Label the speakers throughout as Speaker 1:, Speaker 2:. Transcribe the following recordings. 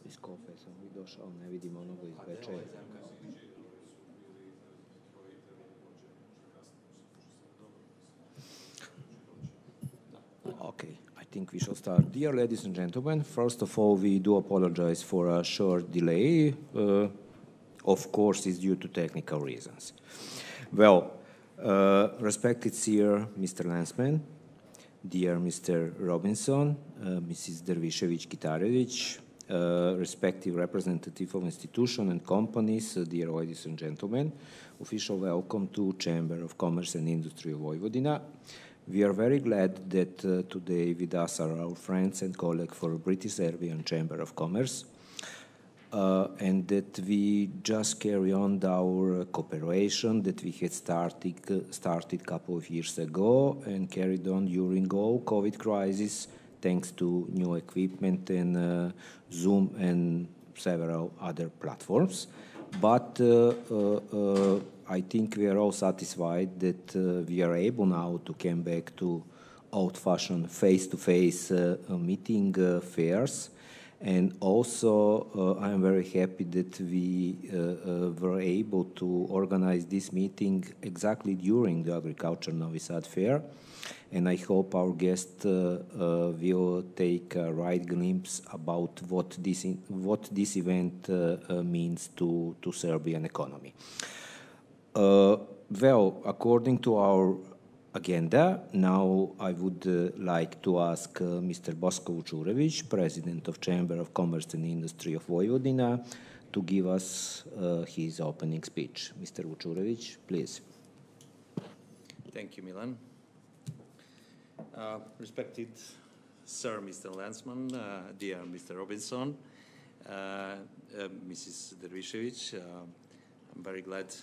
Speaker 1: iz kofe sam i došao, ne vidim onoga iz Bečeja. Okay, I think we shall start. Dear ladies and gentlemen, first of all, we do apologize for a short delay. Of course, it's due to technical reasons. Well, respected Sir Mr. Lansman, dear Mr. Robinson, Mrs. Dervišević-Kitarević, respective representative of institutions and companies, dear ladies and gentlemen, official welcome to Chamber of Commerce and Industry of Vojvodina. We are very glad that today with us are our friends and colleagues for British Serbian Chamber of Commerce, and that we just carry on our cooperation that we had started a couple of years ago and carried on during all COVID crisis, thanks to new equipment and Zoom and several other platforms. But I think we are all satisfied that we are able now to come back to old-fashioned face-to-face meeting fairs. And also, I'm very happy that we were able to organize this meeting exactly during the Agriculture Novi Sad Fair. And I hope our guest will take a right glimpse about what this event means to Serbian economy. Well, according to our agenda, now I would like to ask Mr. Bosko Vučurević, President of Chamber of Commerce and Industry of Vojvodina, to give us his opening speech. Mr. Vučurević, please.
Speaker 2: Thank you, Milan. Respected Sir Mr. Lansman, dear Mr. Robinson, Mrs. Dervišević, I'm very glad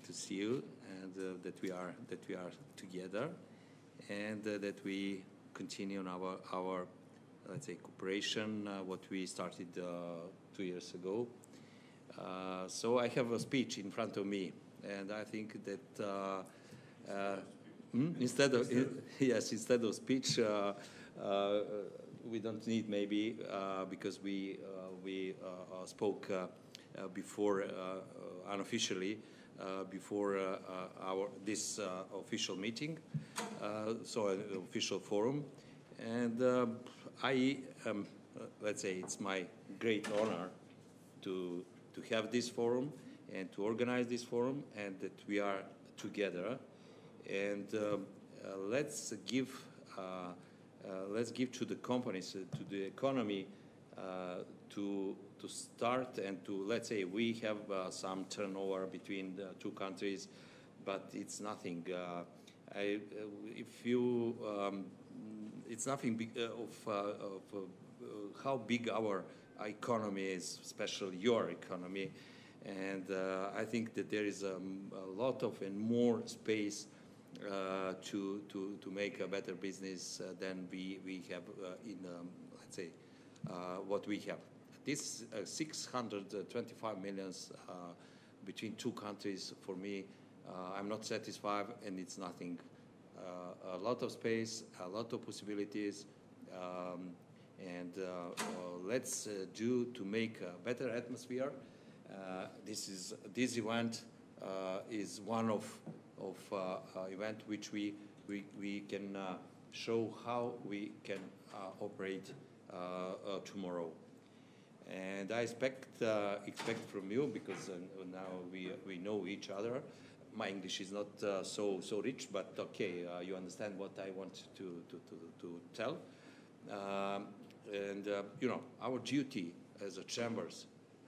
Speaker 2: to see you and that we are together and that we continue on our let's say cooperation what we started 2 years ago. So I have a speech in front of me, and I think that instead of speech we don't need maybe because we spoke before unofficially before this official meeting, so an official forum, and I let's say it's my great honor to have this forum and to organize this forum, and that we are together, and let's give to the companies, to the economy, to start and to, let's say, we have some turnover between the two countries, but it's nothing. It's nothing big of how big our economy is, especially your economy, and I think that there is a lot of and more space to make a better business than we have in let's say what we have. This 625 millions between two countries, for me, I'm not satisfied, and it's nothing. A lot of space, a lot of possibilities, and let's do to make a better atmosphere. This event is one of event which we can show how we can operate tomorrow. And I expect from you, because now we know each other. My English is not so rich, but okay, you understand what I want to tell. And you know, our duty as a chambers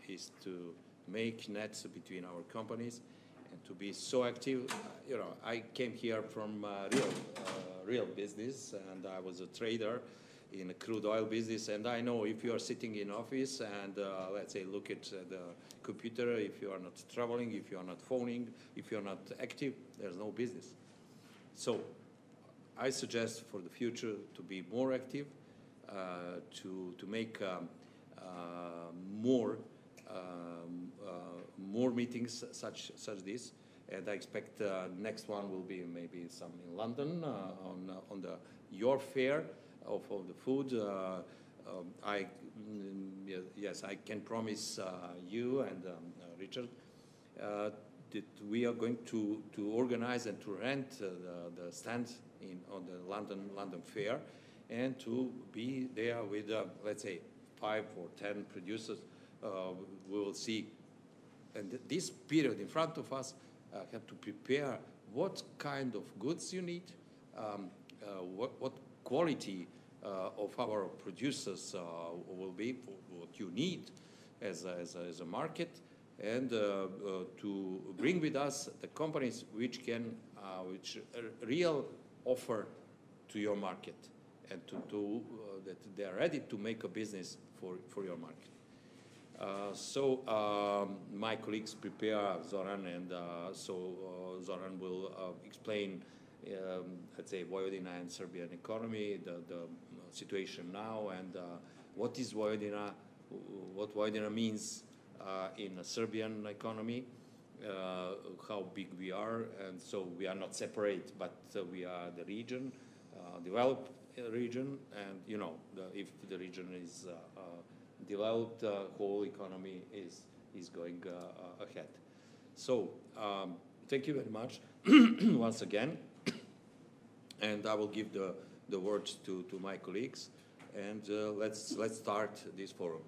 Speaker 2: is to make nets between our companies and to be so active. You know, I came here from real business, and I was a trader in a crude oil business, and I know if you are sitting in office and let's say look at the computer, if you are not traveling, if you are not phoning, if you are not active, there's no business. So I suggest for the future to be more active, to make more meetings such this, and I expect next one will be maybe some in London on your fair of the food, yes, I can promise you and Richard that we are going to organize and to rent the stand on the London Fair, and to be there with let's say 5 or 10 producers. We will see, and this period in front of us have to prepare what kind of goods you need, what quality of our producers will be, what you need as a market, and to bring with us the companies which can, which real offer to your market, and that they are ready to make a business for your market. My colleagues prepare Zoran, and Zoran will explain, let's say, Vojvodina and Serbian economy, the situation now, and what is Vojvodina, what Vojvodina means in a Serbian economy, how big we are, and so we are not separate, but we are the region, developed region, and you know, if the region is developed, whole economy is going ahead. So thank you very much once again, and I will give the words to my colleagues, and let's start this forum.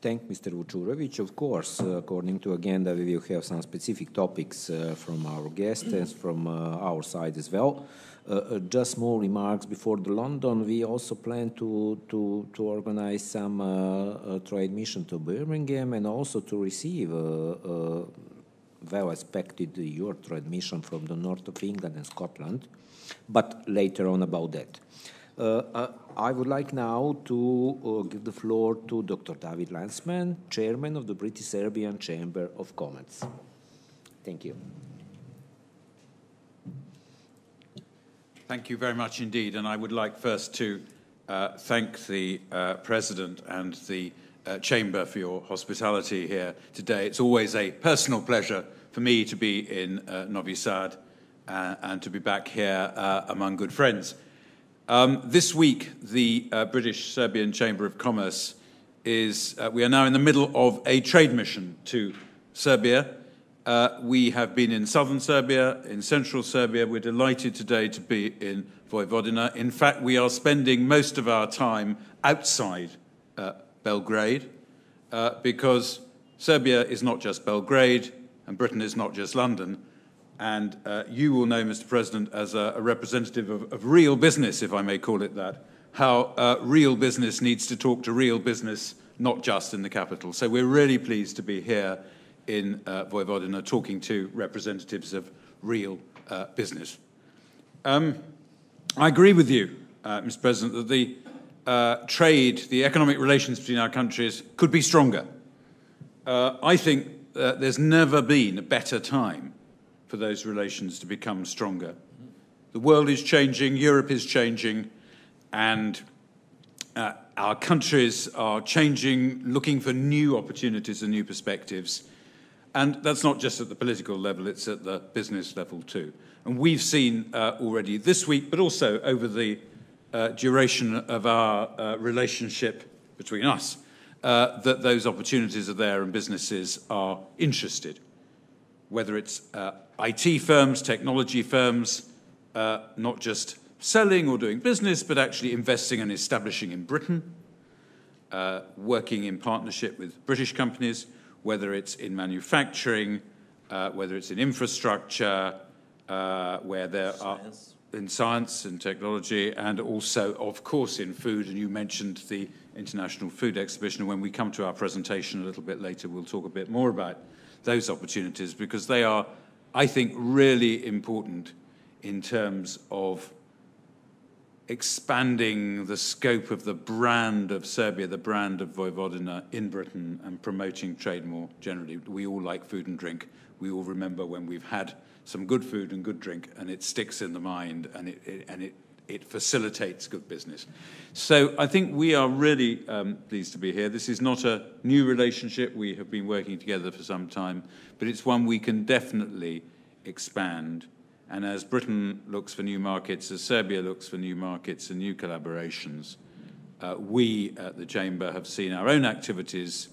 Speaker 1: Thank Mr. Vučurović. Of course, according to agenda, we will have some specific topics from our guests and from our side as well. Just small remarks before the London. We also plan to organize some trade mission to Birmingham, and also to receive well expected your trade mission from the north of England and Scotland, but later on about that. I would like now to give the floor to Dr. David Lansman, Chairman of the British Serbian Chamber of Commerce. Thank you.
Speaker 3: Thank you very much indeed, and I would like first to thank the President and the Chamber for your hospitality here today. It's always a personal pleasure for me to be in Novi Sad and to be back here among good friends. This week, the British Serbian Chamber of Commerce we are now in the middle of a trade mission to Serbia. We have been in southern Serbia, in central Serbia. We're delighted today to be in Vojvodina. In fact, we are spending most of our time outside Belgrade, because Serbia is not just Belgrade, and Britain is not just London. And you will know, Mr. President, as a representative of real business, if I may call it that, how real business needs to talk to real business, not just in the capital. So we're really pleased to be here in Vojvodina talking to representatives of real business. I agree with you, Mr. President, that the trade, the economic relations between our countries could be stronger. I think there's never been a better time for those relations to become stronger. The world is changing, Europe is changing, and our countries are changing, looking for new opportunities and new perspectives. And that's not just at the political level, it's at the business level too. And we've seen already this week, but also over the duration of our relationship between us, that those opportunities are there and businesses are interested. Whether it's IT firms, technology firms, not just selling or doing business, but actually investing and establishing in Britain, working in partnership with British companies, whether it's in manufacturing, whether it's in infrastructure, where there are in science and technology, and also, of course, in food. And you mentioned the International Food Exhibition. And when we come to our presentation a little bit later, we'll talk a bit more about those opportunities, because they are, I think, really important in terms of expanding the scope of the brand of Serbia, the brand of Vojvodina in Britain, and promoting trade more generally. We all like food and drink. We all remember when we've had some good food and good drink, and it sticks in the mind, and it facilitates good business. So I think we are really pleased to be here. This is not a new relationship. We have been working together for some time, but it's one we can definitely expand. And as Britain looks for new markets, as Serbia looks for new markets and new collaborations, we at the Chamber have seen our own activities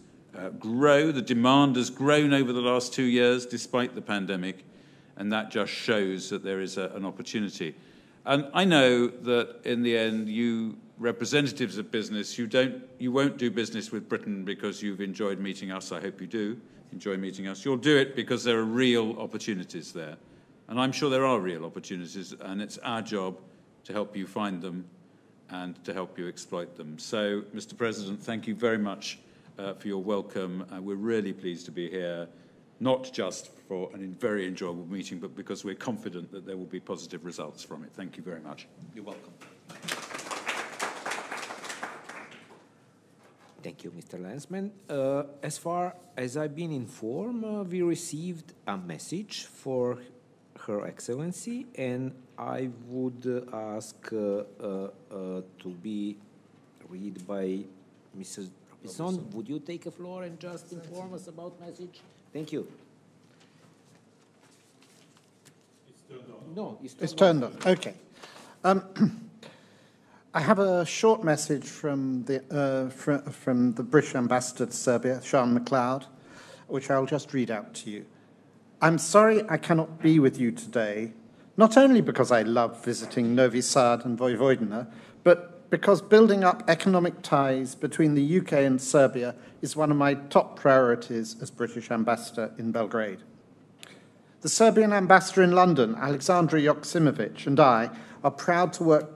Speaker 3: grow. The demand has grown over the last 2 years, despite the pandemic, and that just shows that there is an opportunity. And I know that in the end, you representatives of business, you won't do business with Britain because you've enjoyed meeting us. I hope you do enjoy meeting us. You'll do it because there are real opportunities there. And I'm sure there are real opportunities, and it's our job to help you find them and to help you exploit them. So, Mr. President, thank you very much for your welcome. We're really pleased to be here, not just for a very enjoyable meeting, but because we're confident that there will be positive results from it. Thank you very much.
Speaker 2: You're welcome.
Speaker 1: Thank you, Mr. Lansman. As far as I've been informed, we received a message for Her Excellency, and I would ask to be read by Mrs. Robinson. Would you take the floor and just inform us about message? Thank you.
Speaker 4: It's turned on.
Speaker 1: No,
Speaker 4: it's turned on. Okay. I have a short message from the British Ambassador to Serbia, Sean McLeod, which I'll just read out to you. I'm sorry I cannot be with you today, not only because I love visiting Novi Sad and Vojvodina, but because building up economic ties between the UK and Serbia is one of my top priorities as British Ambassador in Belgrade. The Serbian Ambassador in London, Aleksandra Joksimovic, and I are proud to work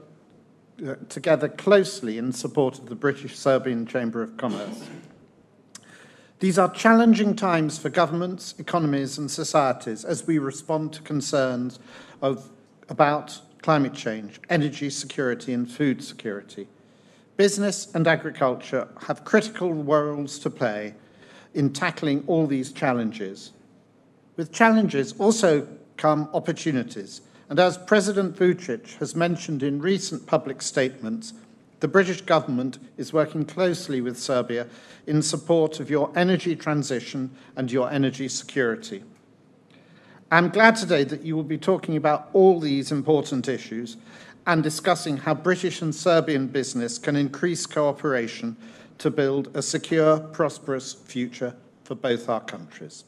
Speaker 4: together closely in support of the British-Serbian Chamber of Commerce. These are challenging times for governments, economies and societies as we respond to concerns about climate change, energy security and food security. Business and agriculture have critical roles to play in tackling all these challenges. With challenges also come opportunities, and as President Vučić has mentioned in recent public statements, the British government is working closely with Serbia in support of your energy transition and your energy security. I'm glad today that you will be talking about all these important issues and discussing how British and Serbian business can increase cooperation to build a secure, prosperous future for both our countries.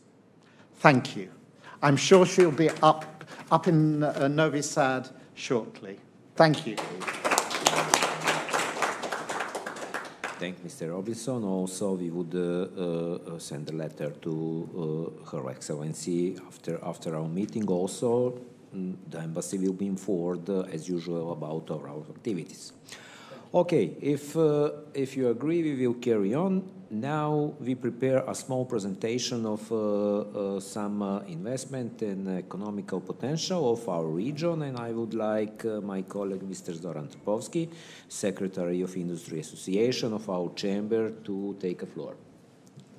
Speaker 4: Thank you. I'm sure she'll be up in Novi Sad shortly. Thank you.
Speaker 1: Thank Mr. Robinson. Also, we would send a letter to Her Excellency after our meeting. Also, the embassy will be informed, as usual, about our activities. Okay, if you agree, we will carry on. Now we prepare a small presentation of some investment and economical potential of our region, and I would like my colleague Mr. Zoran Trpovski, Secretary of Industry Association of our chamber, to take the floor.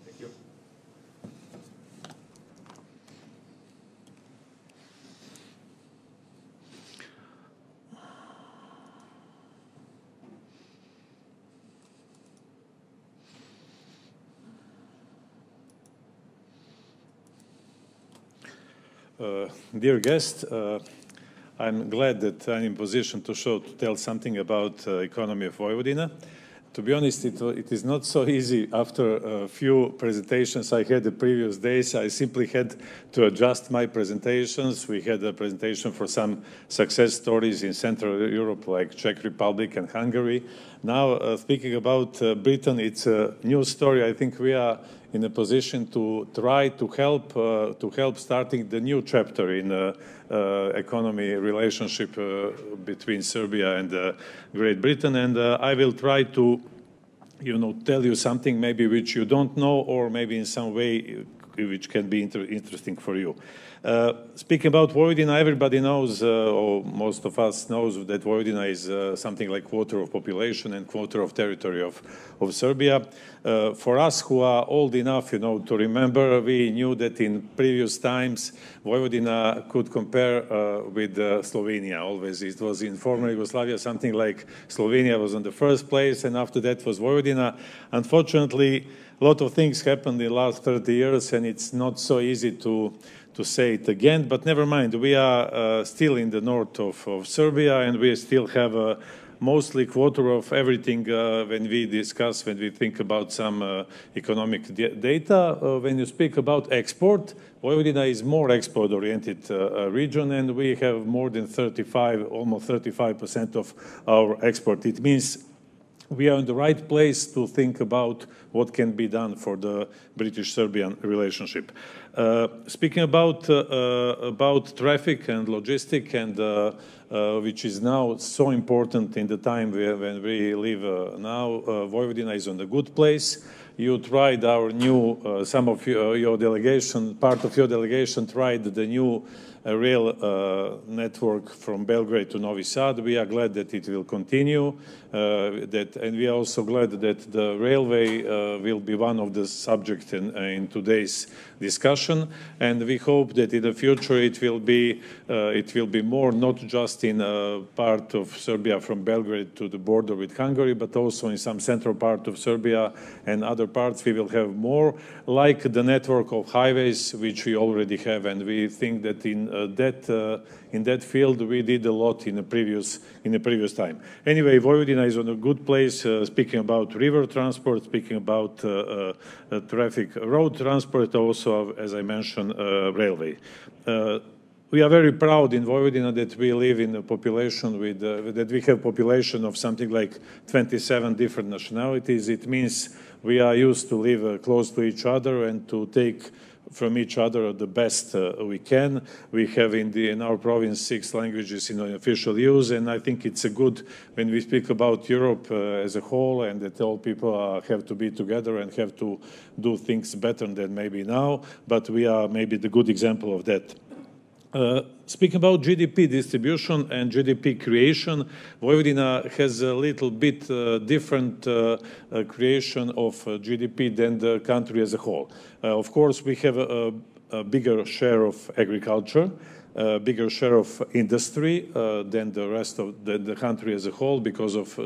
Speaker 3: Thank you.
Speaker 5: Dear guest, I'm glad that I'm in position to tell something about economy of Vojvodina. To be honest, it is not so easy. After a few presentations I had the previous days, I simply had to adjust my presentations. We had a presentation for some success stories in Central Europe, like Czech Republic and Hungary. Now, speaking about Britain, it's a new story. I think we are in a position to try to help starting the new chapter in economy relationship between Serbia and Great Britain, and I will try to, tell you something maybe which you don't know, or maybe in some way which can be interesting for you. Speaking about Vojvodina, everybody knows, or most of us knows, that Vojvodina is something like quarter of population and quarter of territory of Serbia. For us who are old enough, to remember, we knew that in previous times Vojvodina could compare with Slovenia. Always it was in former Yugoslavia something like Slovenia was on the first place, and after that was Vojvodina. Unfortunately, a lot of things happened in the last 30 years, and it's not so easy to say it again, but never mind. We are still in the north of Serbia, and we still have mostly quarter of everything when we think about some economic data. When you speak about export, Vojvodina is more export-oriented region, and we have more than almost 35% of our export. It means we are in the right place to think about what can be done for the British-Serbian relationship. Speaking about traffic and logistic, and which is now so important in the time when we live now, Vojvodina is on a good place. You tried our new, some of your delegation, part of your delegation tried the new rail network from Belgrade to Novi Sad. We are glad that it will continue, and we are also glad that the railway will be one of the subjects in today's discussion. And we hope that in the future it will be more not just in a part of Serbia from Belgrade to the border with Hungary, but also in some central part of Serbia and other parts. We will have more like the network of highways which we already have, and we think that in that field we did a lot in the previous time. Anyway, Vojvodina is on a good place. Speaking about river transport, speaking about traffic, road transport, also as I mentioned, railway. We are very proud in Vojvodina that we live in a population with that we have population of something like 27 different nationalities. It means we are used to live close to each other and to take from each other the best we can. We have in our province 6 languages in official use, and I think it's a good when we speak about Europe as a whole, and that all people have to be together and have to do things better than maybe now, but we are maybe the good example of that. Speaking about GDP distribution and GDP creation, Vojvodina has a little bit different creation of GDP than the country as a whole. Of course, we have a bigger share of agriculture, a bigger share of industry than the rest of the country as a whole,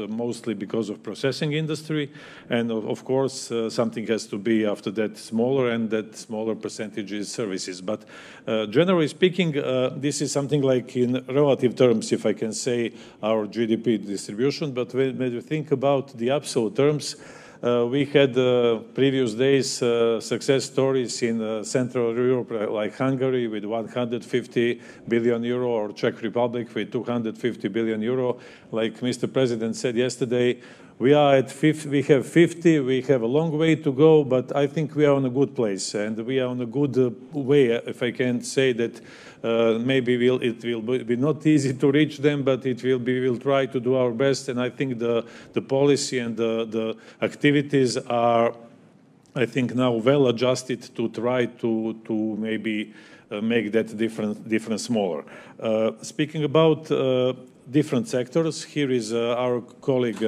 Speaker 5: mostly because of processing industry, and of course something has to be after that smaller, and that smaller percentage is services. But generally speaking, this is something like in relative terms, if I can say, our GDP distribution. But when you think about the absolute terms, we had previous days success stories in Central Europe, like Hungary with 150 billion euro, or Czech Republic with 250 billion euro. Like Mr. President said yesterday, we are at 50, we have 50, we have a long way to go, but I think we are on a good place, and we are on a good way, if I can say that. Maybe it will be not easy to reach them, but we will try to do our best. And I think the policy and the activities are, I think, now well adjusted to try to maybe make that difference smaller. Speaking about different sectors, here is our colleague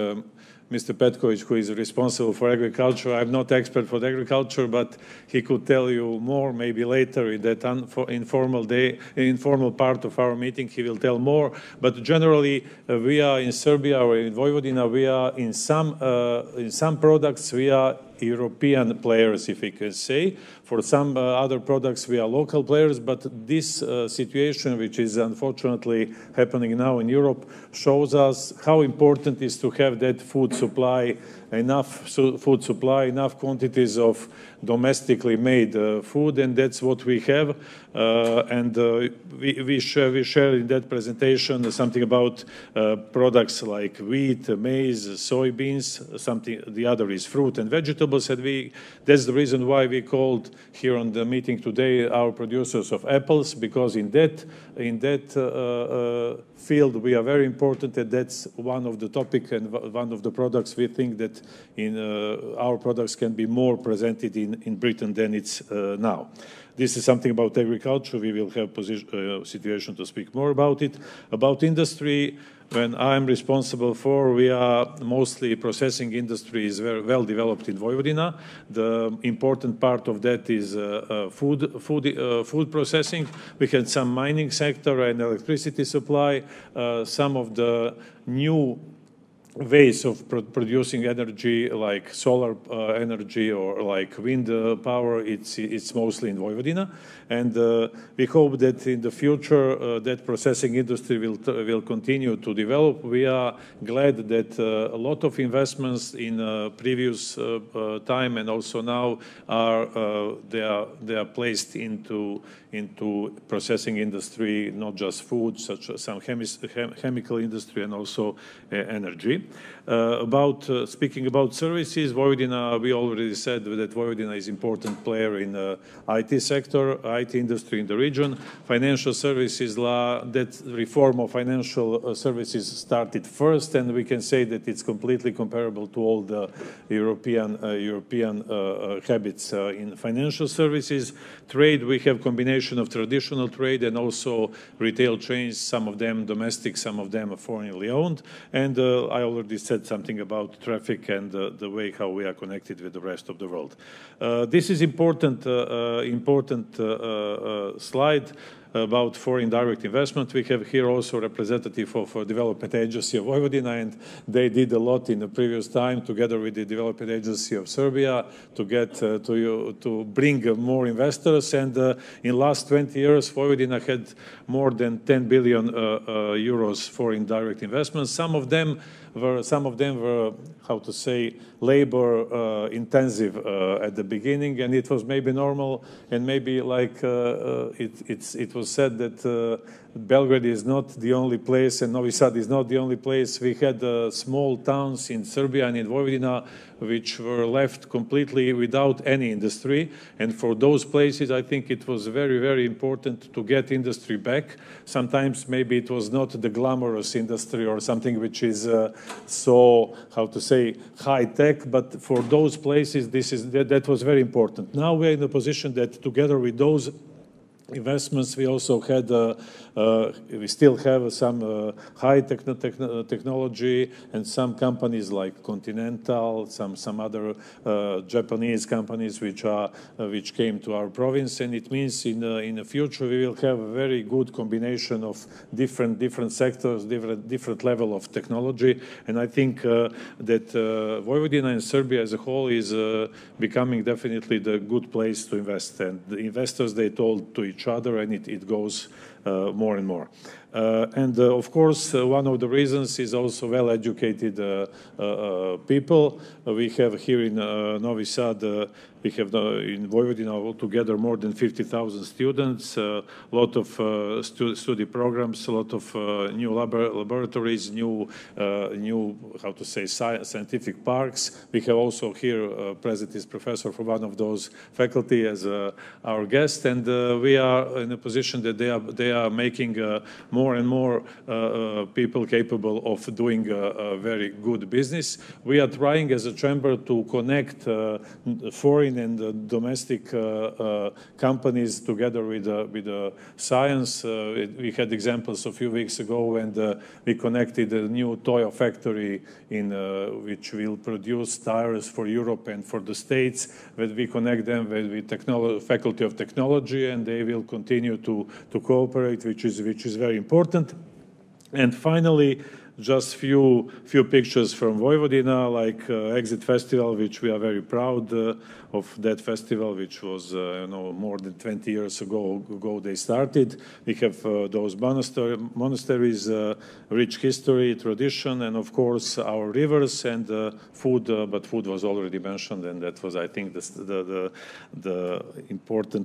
Speaker 5: Mr. Petković, who is responsible for agriculture. I'm not expert for agriculture, but he could tell you more maybe later in that informal part of our meeting. He will tell more. But generally, we are in Serbia or in Vojvodina. We are in some products we are European players, if we can say. For some other products, we are local players, but this situation, which is unfortunately happening now in Europe, shows us how important it is to have that food supply, enough quantities of domestically made food, and that's what we have. We share in that presentation something about products like wheat, maize, soybeans. The other is fruit and vegetables, and that's the reason why we called here on the meeting today our producers of apples, because in that field we are very important, and that's one of the topic and one of the products we think that our products can be more presented in Britain than it's now. This is something about agriculture. We will have situation to speak more about it. About industry, when I'm responsible for, we are mostly processing industry is very well developed in Vojvodina. The important part of that is food processing. We had some mining sector and electricity supply. Some of the new ways of producing energy, like solar energy or like wind power. It's mostly in Vojvodina, and we hope that in the future that processing industry will continue to develop. We are glad that a lot of investments in previous time and also now they are placed into processing industry, not just food, such as some chemical industry and also energy. Speaking about services, Vojvodina, we already said that Vojvodina is important player in the IT sector, IT industry in the region. Financial services law, that reform of financial services started first, and we can say that it's completely comparable to all the European habits in financial services. Trade, we have combination of traditional trade and also retail chains, some of them domestic, some of them foreignly owned. And I already said something about traffic and the way how we are connected with the rest of the world. This is important slide about foreign direct investment. We have here also a representative of Development Agency of Vojvodina, and they did a lot in the previous time together with the Development Agency of Serbia to get to bring more investors. And in last 20 years, Vojvodina had more than 10 billion euros foreign direct investments. Some of them were, how to say, labor intensive at the beginning, and it was maybe normal, and maybe like it was said that Belgrade is not the only place and Novi Sad is not the only place. We had small towns in Serbia and in Vojvodina which were left completely without any industry, and for those places I think it was very, very important to get industry back. Sometimes maybe it was not the glamorous industry or something which is so, how to say, high tech, but for those places that was very important. Now we're in a position that together with those investments, we also had, we still have some high technology and some companies like Continental, some other Japanese companies which came to our province, and it means in the future we will have a very good combination of different sectors, different level of technology, and I think that Vojvodina and Serbia as a whole is becoming definitely the good place to invest, and the investors, they told to each other, and it goes more and more. And of course, one of the reasons is also well-educated people. We have here in Novi Sad, we have in Vojvodina altogether more than 50,000 students, a lot of study programs, a lot of new laboratories, new how to say, scientific parks. We have also here present is professor for one of those faculty as our guest, and we are in a position that they are making more and more people capable of doing a very good business. We are trying as a chamber to connect foreign and domestic companies together with the science. We had examples a few weeks ago when we connected a new toy factory in which will produce tires for Europe and for the States, where we connect them with faculty of technology, and they will continue to cooperate, which is very important. And finally, just few pictures from Vojvodina, like Exit Festival, which we are very proud of that festival, which was more than 20 years ago they started. We have those monasteries, rich history, tradition, and of course our rivers and food. But food was already mentioned, and that was, I think, the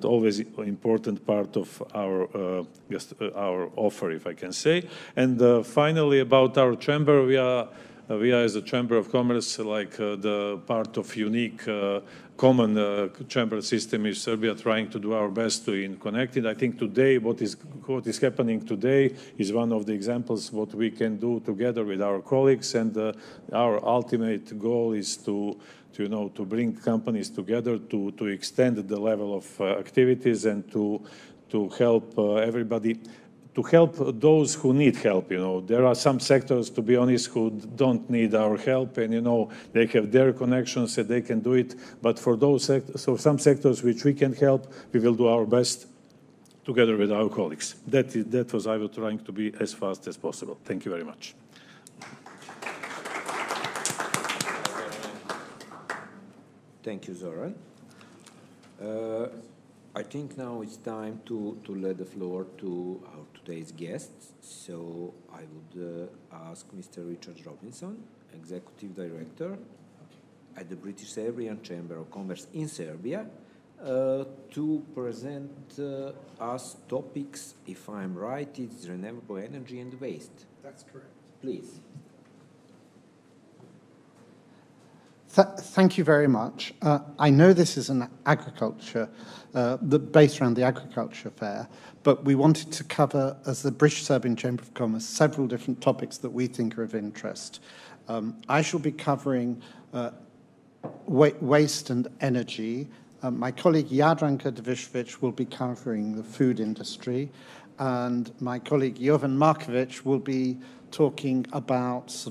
Speaker 5: always important part of our offer, if I can say. And finally, about our chamber, we are as a Chamber of Commerce, like the part of unique common chamber system in Serbia, trying to do our best to connect it. I think today, what is happening today is one of the examples what we can do together with our colleagues, and our ultimate goal is to bring companies together, to extend the level of activities, and to help everybody. To help those who need help, there are some sectors, to be honest, who don't need our help, and they have their connections and they can do it. But for some sectors which we can help, we will do our best together with our colleagues. That was I was trying to be as fast as possible. Thank you very much.
Speaker 1: Thank you, Zoran. I think now it's time to let the floor to our today's guests. So I would ask Mr. Richard Robinson, Executive Director at the British Serbian Chamber of Commerce in Serbia, to present us topics, if I'm right, it's renewable energy and waste.
Speaker 4: That's correct.
Speaker 1: Please.
Speaker 4: Thank you very much. I know this is an agriculture, based around the agriculture fair, but we wanted to cover, as the British Serbian Chamber of Commerce, several different topics that we think are of interest. I shall be covering waste and energy. My colleague Jadranka Devišević will be covering the food industry, and my colleague Jovan Markovic will be talking about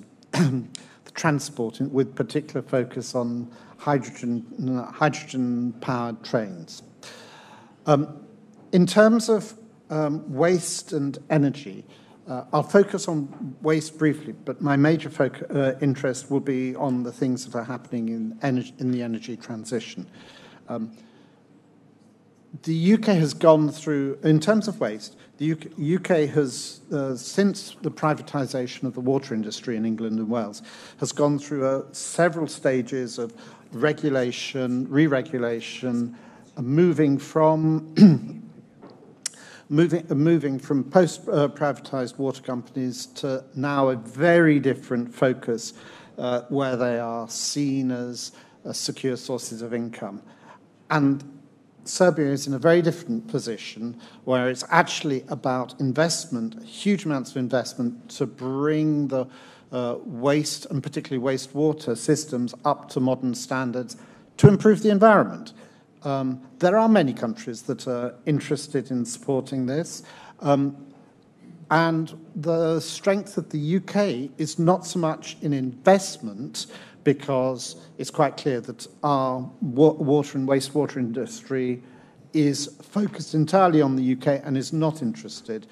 Speaker 4: transport with particular focus on hydrogen-powered trains. In terms of waste and energy, I'll focus on waste briefly, but my major interest will be on the things that are happening in the energy transition. The UK has gone through, in terms of waste, the UK has, since the privatisation of the water industry in England and Wales, has gone through several stages of regulation, re-regulation, moving from post-privatised water companies to now a very different focus, where they are seen as secure sources of income. And Serbia is in a very different position where it's actually about investment, huge amounts of investment to bring the waste and particularly wastewater systems up to modern standards to improve the environment. There are many countries that are interested in supporting this. And the strength of the UK is not so much in investment, because it's quite clear that our water and wastewater industry is focused entirely on the UK and is not interested,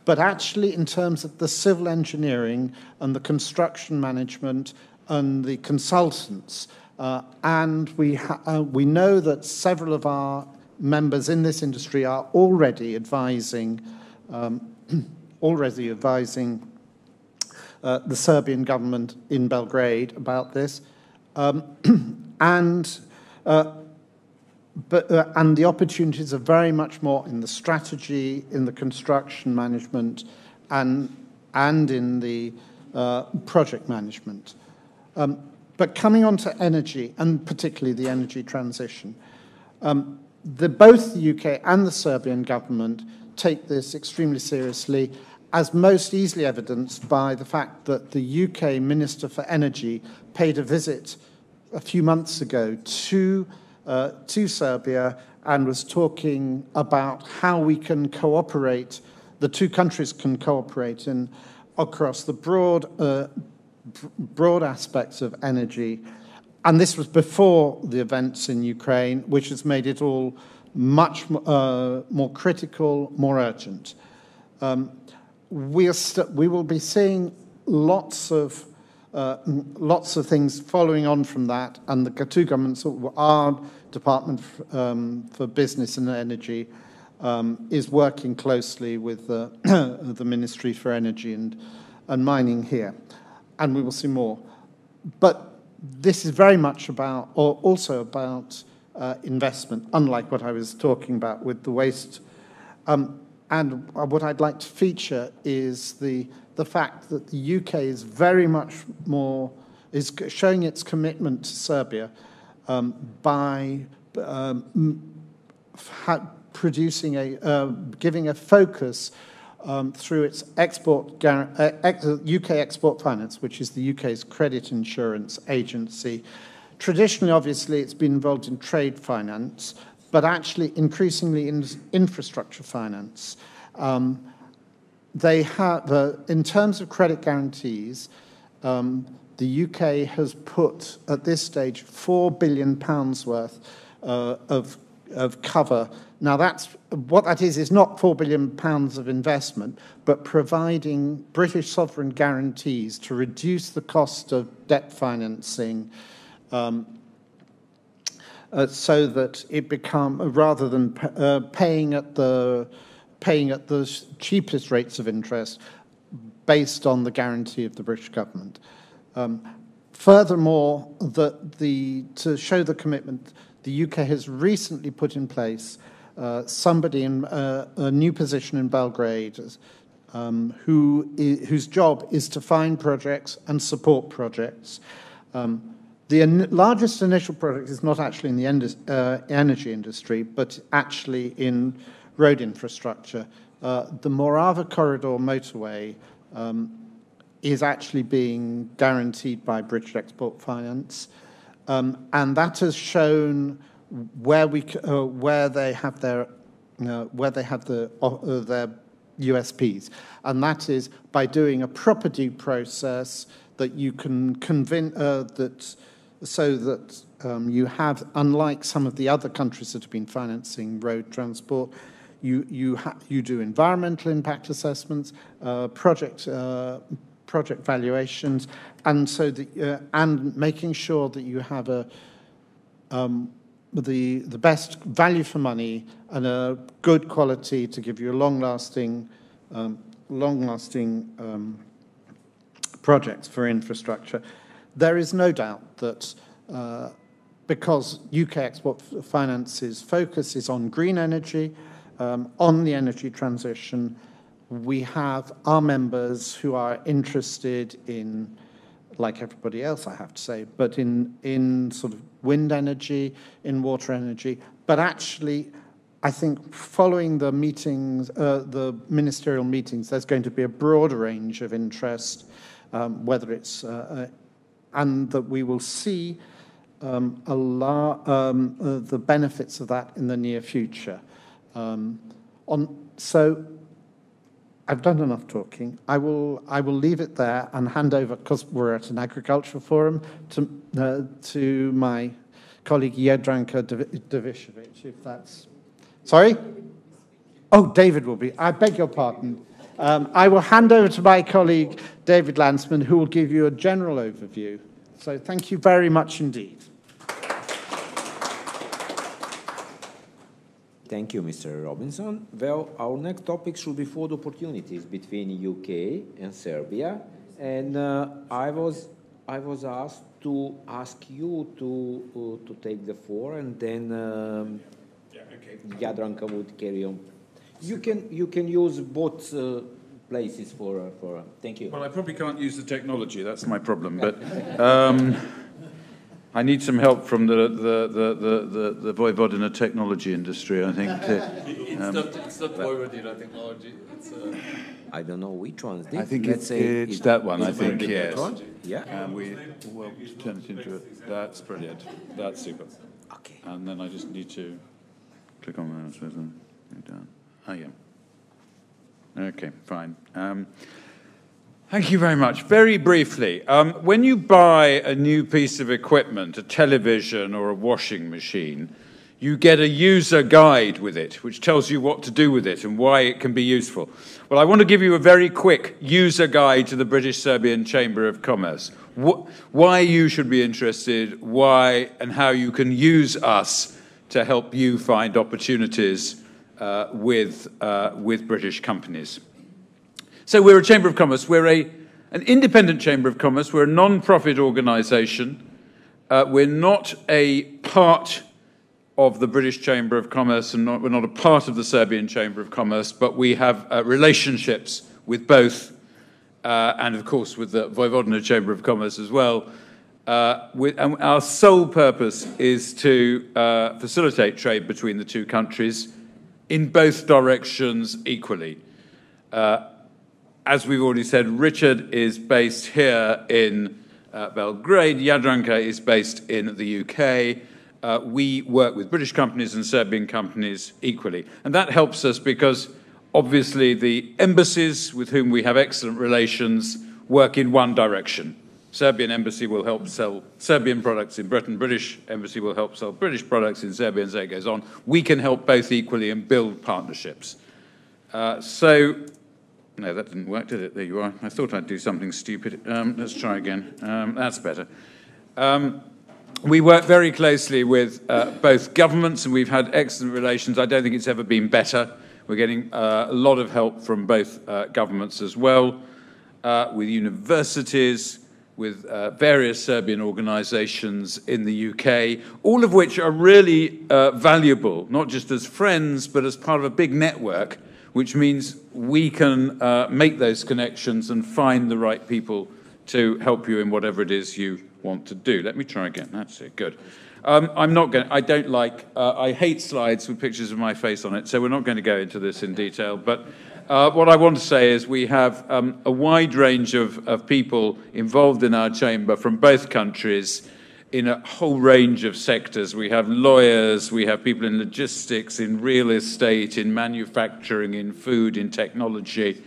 Speaker 4: but actually in terms of the civil engineering and the construction management and the consultants. And we know that several of our members in this industry are already advising the Serbian government in Belgrade about this, and the opportunities are very much more in the strategy, in the construction management, and in the project management. But coming on to energy, and particularly the energy transition, both the UK and the Serbian government take this extremely seriously, as most easily evidenced by the fact that the UK Minister for Energy paid a visit a few months ago to Serbia and was talking about how we can cooperate, the two countries can cooperate across the broad aspects of energy. And this was before the events in Ukraine, which has made it all much more critical, more urgent. We will be seeing lots of things following on from that, and the two governments, our Department for Business and Energy, is working closely with the Ministry for Energy and Mining here, and we will see more. But this is very much about, or also about, investment, unlike what I was talking about with the waste. And what I'd like to feature is the fact that the UK is very much more, is showing its commitment to Serbia by giving a focus through its UK Export Finance, which is the UK's credit insurance agency. Traditionally, obviously, it's been involved in trade finance, but actually increasingly in infrastructure finance. They have, in terms of credit guarantees, the UK has put, at this stage, £4 billion worth of cover. Now, what that is not £4 billion of investment, but providing British sovereign guarantees to reduce the cost of debt financing so that it become, rather than paying at the cheapest rates of interest based on the guarantee of the British government. Furthermore, to show the commitment, the UK has recently put in place somebody in a new position in Belgrade whose job is to find projects and support projects. The largest initial project is not actually in the energy industry, but actually in road infrastructure. The Morava Corridor motorway is actually being guaranteed by British Export Finance, and that has shown where they have their USPs, and that is by doing a proper due process that you can convince you have, unlike some of the other countries that have been financing road transport, you do environmental impact assessments, project valuations, and so that and making sure that you have the best value for money and a good quality to give you a long-lasting projects for infrastructure. There is no doubt that because UK Export Finance's focus is on green energy, on the energy transition, we have our members who are interested in, like everybody else, I have to say, but in sort of wind energy, in water energy. But actually, I think following the meetings, the ministerial meetings, there's going to be a broader range of interest, whether it's, and that we will see the benefits of that in the near future. So I've done enough talking. I will leave it there and hand over, because we're at an agricultural forum, to my colleague Jadranka Davišović, if that's... Sorry? Oh, David will be. I beg your pardon. I will hand over to my colleague David Landsman, who will give you a general overview. So thank you very much indeed.
Speaker 1: Thank you, Mr. Robinson. Well, our next topic should be food opportunities between UK and Serbia, and I was asked to ask you to take the floor, and then Jadranka would carry on. You can use both places for. Thank you.
Speaker 3: Well, I probably can't use the technology. That's my problem, but. I need some help from the Vojvodina technology industry, I think.
Speaker 2: It's not Vojvodina technology. It's,
Speaker 1: I don't know which one's this.
Speaker 3: I think it's that one, I think, yes.
Speaker 1: Yeah.
Speaker 3: And we will turn it into it. That's brilliant. That's super.
Speaker 1: Okay.
Speaker 3: And then I just need to click on that. Oh, yeah. Okay, fine. Thank you very much. Very briefly, when you buy a new piece of equipment, a television or a washing machine, you get a user guide with it, which tells you what to do with it and why it can be useful. Well, I want to give you a very quick user guide to the British-Serbian Chamber of Commerce. Why you should be interested, why and how you can use us to help you find opportunities with British companies. So we're a Chamber of Commerce. We're an independent Chamber of Commerce. We're a non-profit organisation. We're not a part of the British Chamber of Commerce, and we're not a part of the Serbian Chamber of Commerce, but we have relationships with both, and of course with the Vojvodina Chamber of Commerce as well. And our sole purpose is to facilitate trade between the two countries in both directions equally. As we've already said, Richard is based here in Belgrade. Jadranka is based in the UK. We work with British companies and Serbian companies equally. And that helps us because, obviously, the embassies with whom we have excellent relations work in one direction. Serbian embassy will help sell Serbian products in Britain. British embassy will help sell British products in Serbia, and so it goes on. We can help both equally and build partnerships. No, that didn't work, did it? There you are. I thought I'd do something stupid. Let's try again. That's better. We work very closely with both governments, and we've had excellent relations. I don't think it's ever been better. We're getting a lot of help from both governments as well, with universities, with various Serbian organisations in the UK, all of which are really valuable, not just as friends, but as part of a big network, which means we can make those connections and find the right people to help you in whatever it is you want to do. Let me try again. That's it. Good. I hate slides with pictures of my face on it, so we're not going to go into this in detail, but what I want to say is we have a wide range of people involved in our chamber from both countries in a whole range of sectors. We have lawyers, we have people in logistics, in real estate, in manufacturing, in food, in technology.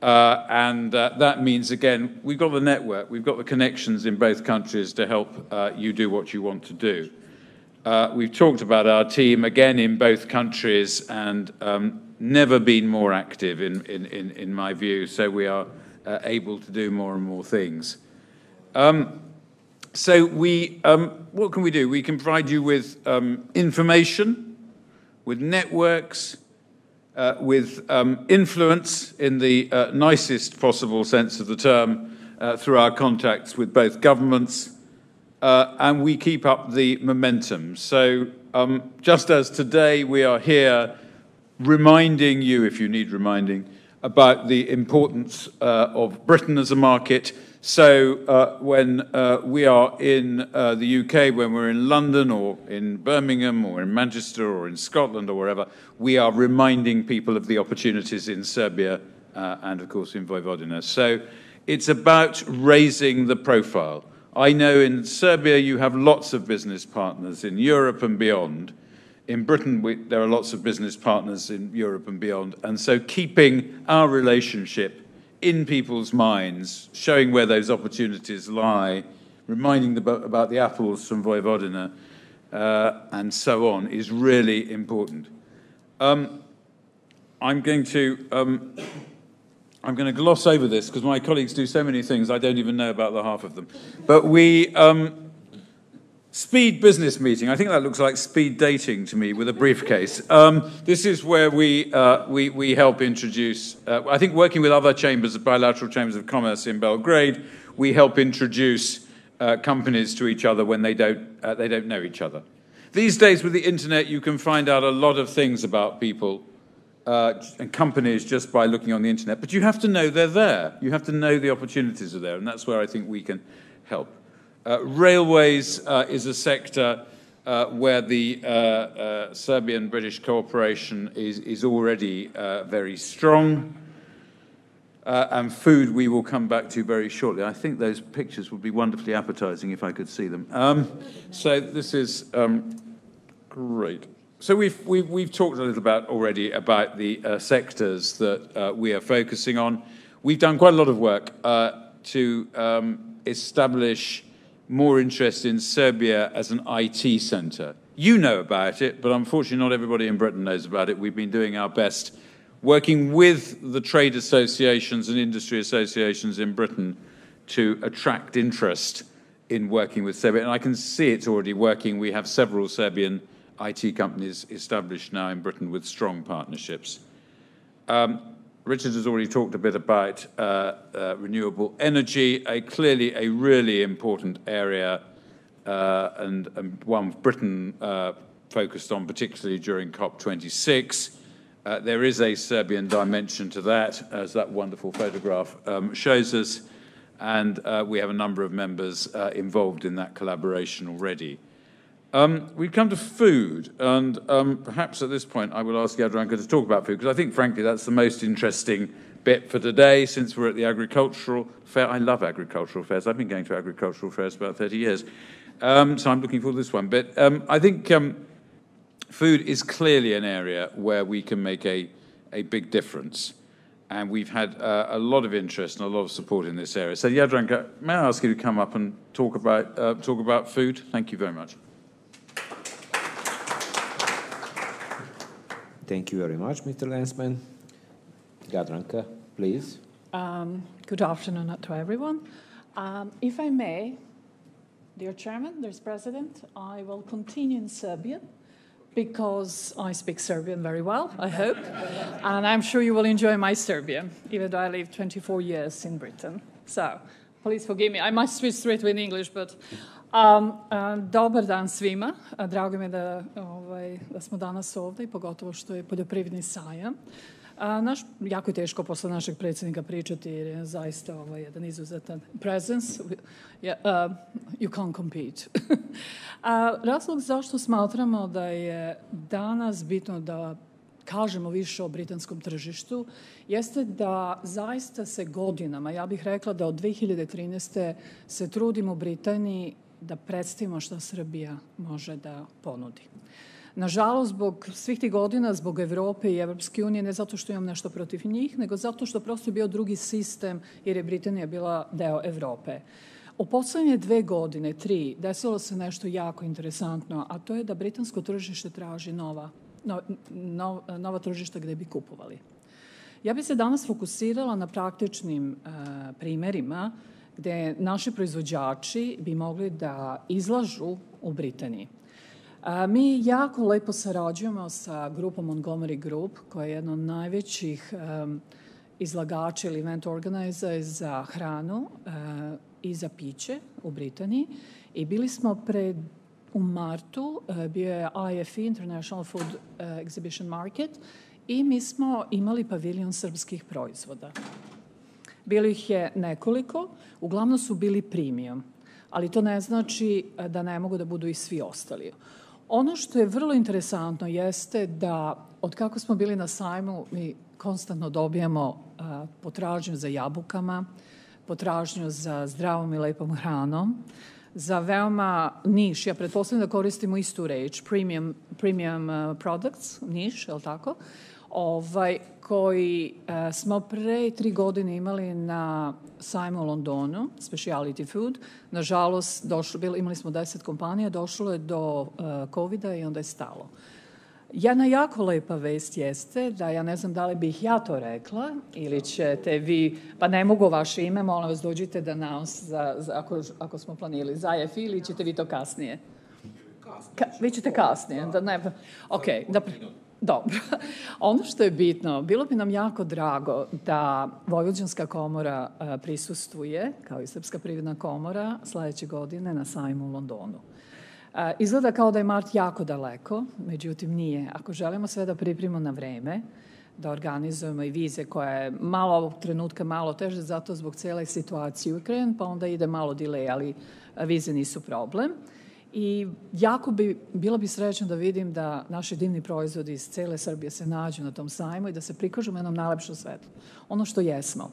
Speaker 3: And that means, again, we've got the network, we've got the connections in both countries to help you do what you want to do. We've talked about our team, again, in both countries, and never been more active, in my view, so we are able to do more and more things. So what can we do? We can provide you with information, with networks, with influence in the nicest possible sense of the term through our contacts with both governments, and we keep up the momentum. So just as today we are here reminding you, if you need reminding, about the importance of Britain as a market. So when we are in the UK, when we're in London or in Birmingham or in Manchester or in Scotland or wherever, we are reminding people of the opportunities in Serbia and, of course, in Vojvodina. So it's about raising the profile. I know in Serbia you have lots of business partners in Europe and beyond. In Britain, there are lots of business partners in Europe and beyond. And so keeping our relationship in people's minds, showing where those opportunities lie, reminding them about the apples from Vojvodina, and so on, is really important. I'm going to gloss over this because my colleagues do so many things I don't even know about the half of them. But we speed business meeting. I think that looks like speed dating to me with a briefcase. This is where we help introduce, I think working with other chambers, bilateral chambers of commerce in Belgrade, we help introduce companies to each other when they don't know each other. These days with the internet, you can find out a lot of things about people and companies just by looking on the internet, but you have to know they're there. You have to know the opportunities are there, and that's where I think we can help. Railways is a sector where the Serbian-British cooperation is already very strong. And food we will come back to very shortly. I think those pictures would be wonderfully appetizing if I could see them. So this is great. So we've talked a little bit already about the sectors that we are focusing on. We've done quite a lot of work to establish more interest in Serbia as an IT centre. You know about it, but unfortunately not everybody in Britain knows about it. We've been doing our best, working with the trade associations and industry associations in Britain to attract interest in working with Serbia. And I can see it's already working. We have several Serbian IT companies established now in Britain with strong partnerships. Richard has already talked a bit about renewable energy, clearly a really important area and one Britain focused on particularly during COP26. There is a Serbian dimension to that, as that wonderful photograph shows us, and we have a number of members involved in that collaboration already. We've come to food, and perhaps at this point I will ask Jadranka to talk about food, because I think, frankly, that's the most interesting bit for today, since we're at the agricultural fair. I love agricultural fairs. I've been going to agricultural fairs for about 30 years, so I'm looking forward to this one. But I think food is clearly an area where we can make a big difference, and we've had a lot of interest and a lot of support in this area. So, Jadranka, may I ask you to come up and talk about food? Thank you very much.
Speaker 1: Thank you very much, Mr. Lensman. Jadranka, please.
Speaker 6: Good afternoon to everyone. If I may, Dear Chairman, dear President, I will continue in Serbian because I speak Serbian very well, I hope, and I'm sure you will enjoy my Serbian, even though I lived 24 years in Britain. So, please forgive me. I might switch straight to English, but dobar dan svima. Drago mi je da smo danas ovde i pogotovo što je poljoprivredni sajam. Jako je teško posle našeg predsjednika pričati jer je zaista jedan izuzetan presence. You can't compete. Razlog zašto smatramo da je danas bitno da kažemo više o britanskom tržištu jeste da zaista se godinama, ja bih rekla da od 2013. se trudimo u Britaniji da predstavimo šta Srbija može da ponudi. Nažalost, zbog svih tih godina, zbog Evrope i Evropske unije, ne zato što imam nešto protiv njih, nego zato što prosto je bio drugi sistem jer je Britanija bila deo Evrope. U poslednje 2 godine, 3, desilo se nešto jako interesantno, a to je da britansko tržište traži nova tržišta gde bi kupovali. Ja bih se danas fokusirala na praktičnim primerima gde naši proizvođači bi mogli da izlažu u Britaniji. Mi jako lepo sarađujemo sa grupom Montgomery Group, koja je jedna od najvećih izlagača ili event organizer za hranu i za piće u Britaniji. I bili smo u martu, bio je IFE, International Food Exhibition Market, i mi smo imali paviljon srpskih proizvoda. Bilo ih je nekoliko, uglavnom su bili premium, ali to ne znači da ne mogu da budu i svi ostali. Ono što je vrlo interesantno jeste da od kako smo bili na sajmu mi konstantno dobijamo potražnju za jabukama, potražnju za zdravom i lepom hranom, za veoma niš, ja pretpostavljam da koristimo istu reč, premium products, niš, je li tako, koji smo pre 3 godine imali na sajmu u Londonu, speciality food. Nažalost, imali smo 10 kompanija, došlo je do COVID-a i onda je stalo. Jedna jako lepa vest jeste da ja ne znam da li bih ja to rekla ili ćete vi, pa ne mogu vaše ime, molim vas dođite da nas, ako smo planili za IFE ili ćete vi to kasnije? Vi ćete kasnije. Ok, dobro. Ono što je bitno, bilo bi nam jako drago da Vojvođanska komora prisustvuje, kao i Srpska privredna komora, sledeće godine na sajmu u Londonu. Izgleda kao da je mart jako daleko, međutim nije. Ako želimo sve da pripremimo na vreme, da organizujemo i vize koja je malo ovog trenutka malo teže, zato zbog cele situacije u Ukrajini, pa onda ide malo delay, ali vize nisu problem. I bila bi srećna da vidim da naši divni proizvodi iz cele Srbije se nađu na tom sajmu i da se prikažu u jednom najlepšom svetu. Ono što jesmo.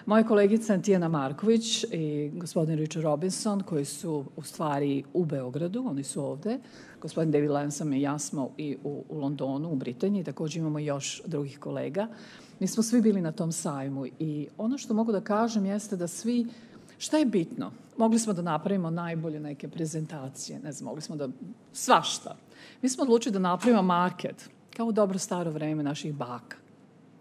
Speaker 6: Moja kolegica Tijana Marković i gospodin Richard Robinson, koji su u stvari u Beogradu, oni su ovde, gospodin David Lansam i ja smo i u Londonu, u Britaniji, takođe imamo još drugih kolega. Mi smo svi bili na tom sajmu i ono što mogu da kažem jeste da svi, šta je bitno? Mogli smo da napravimo najbolje neke prezentacije, ne znam, mogli smo da svašta. Mi smo odlučili da napravimo market, kao u dobro staro vreme naših baka.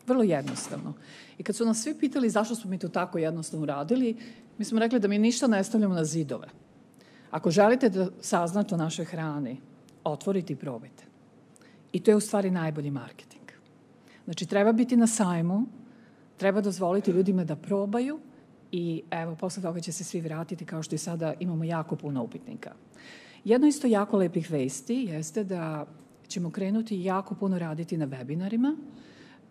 Speaker 6: Vrlo jednostavno. I kad su nas svi pitali zašto smo mi to tako jednostavno uradili, mi smo rekli da mi ništa ne stavljamo na zidove. Ako želite da saznate o našoj hrani, otvorite i probajte. I to je u stvari najbolji marketing. Znači, treba biti na sajmu, treba dozvoliti ljudima da probaju i evo, posle toga će se svi vratiti, kao što i sada imamo jako puno upitnika. Jedno isto jako lepih vesti jeste da ćemo krenuti jako puno raditi na webinarima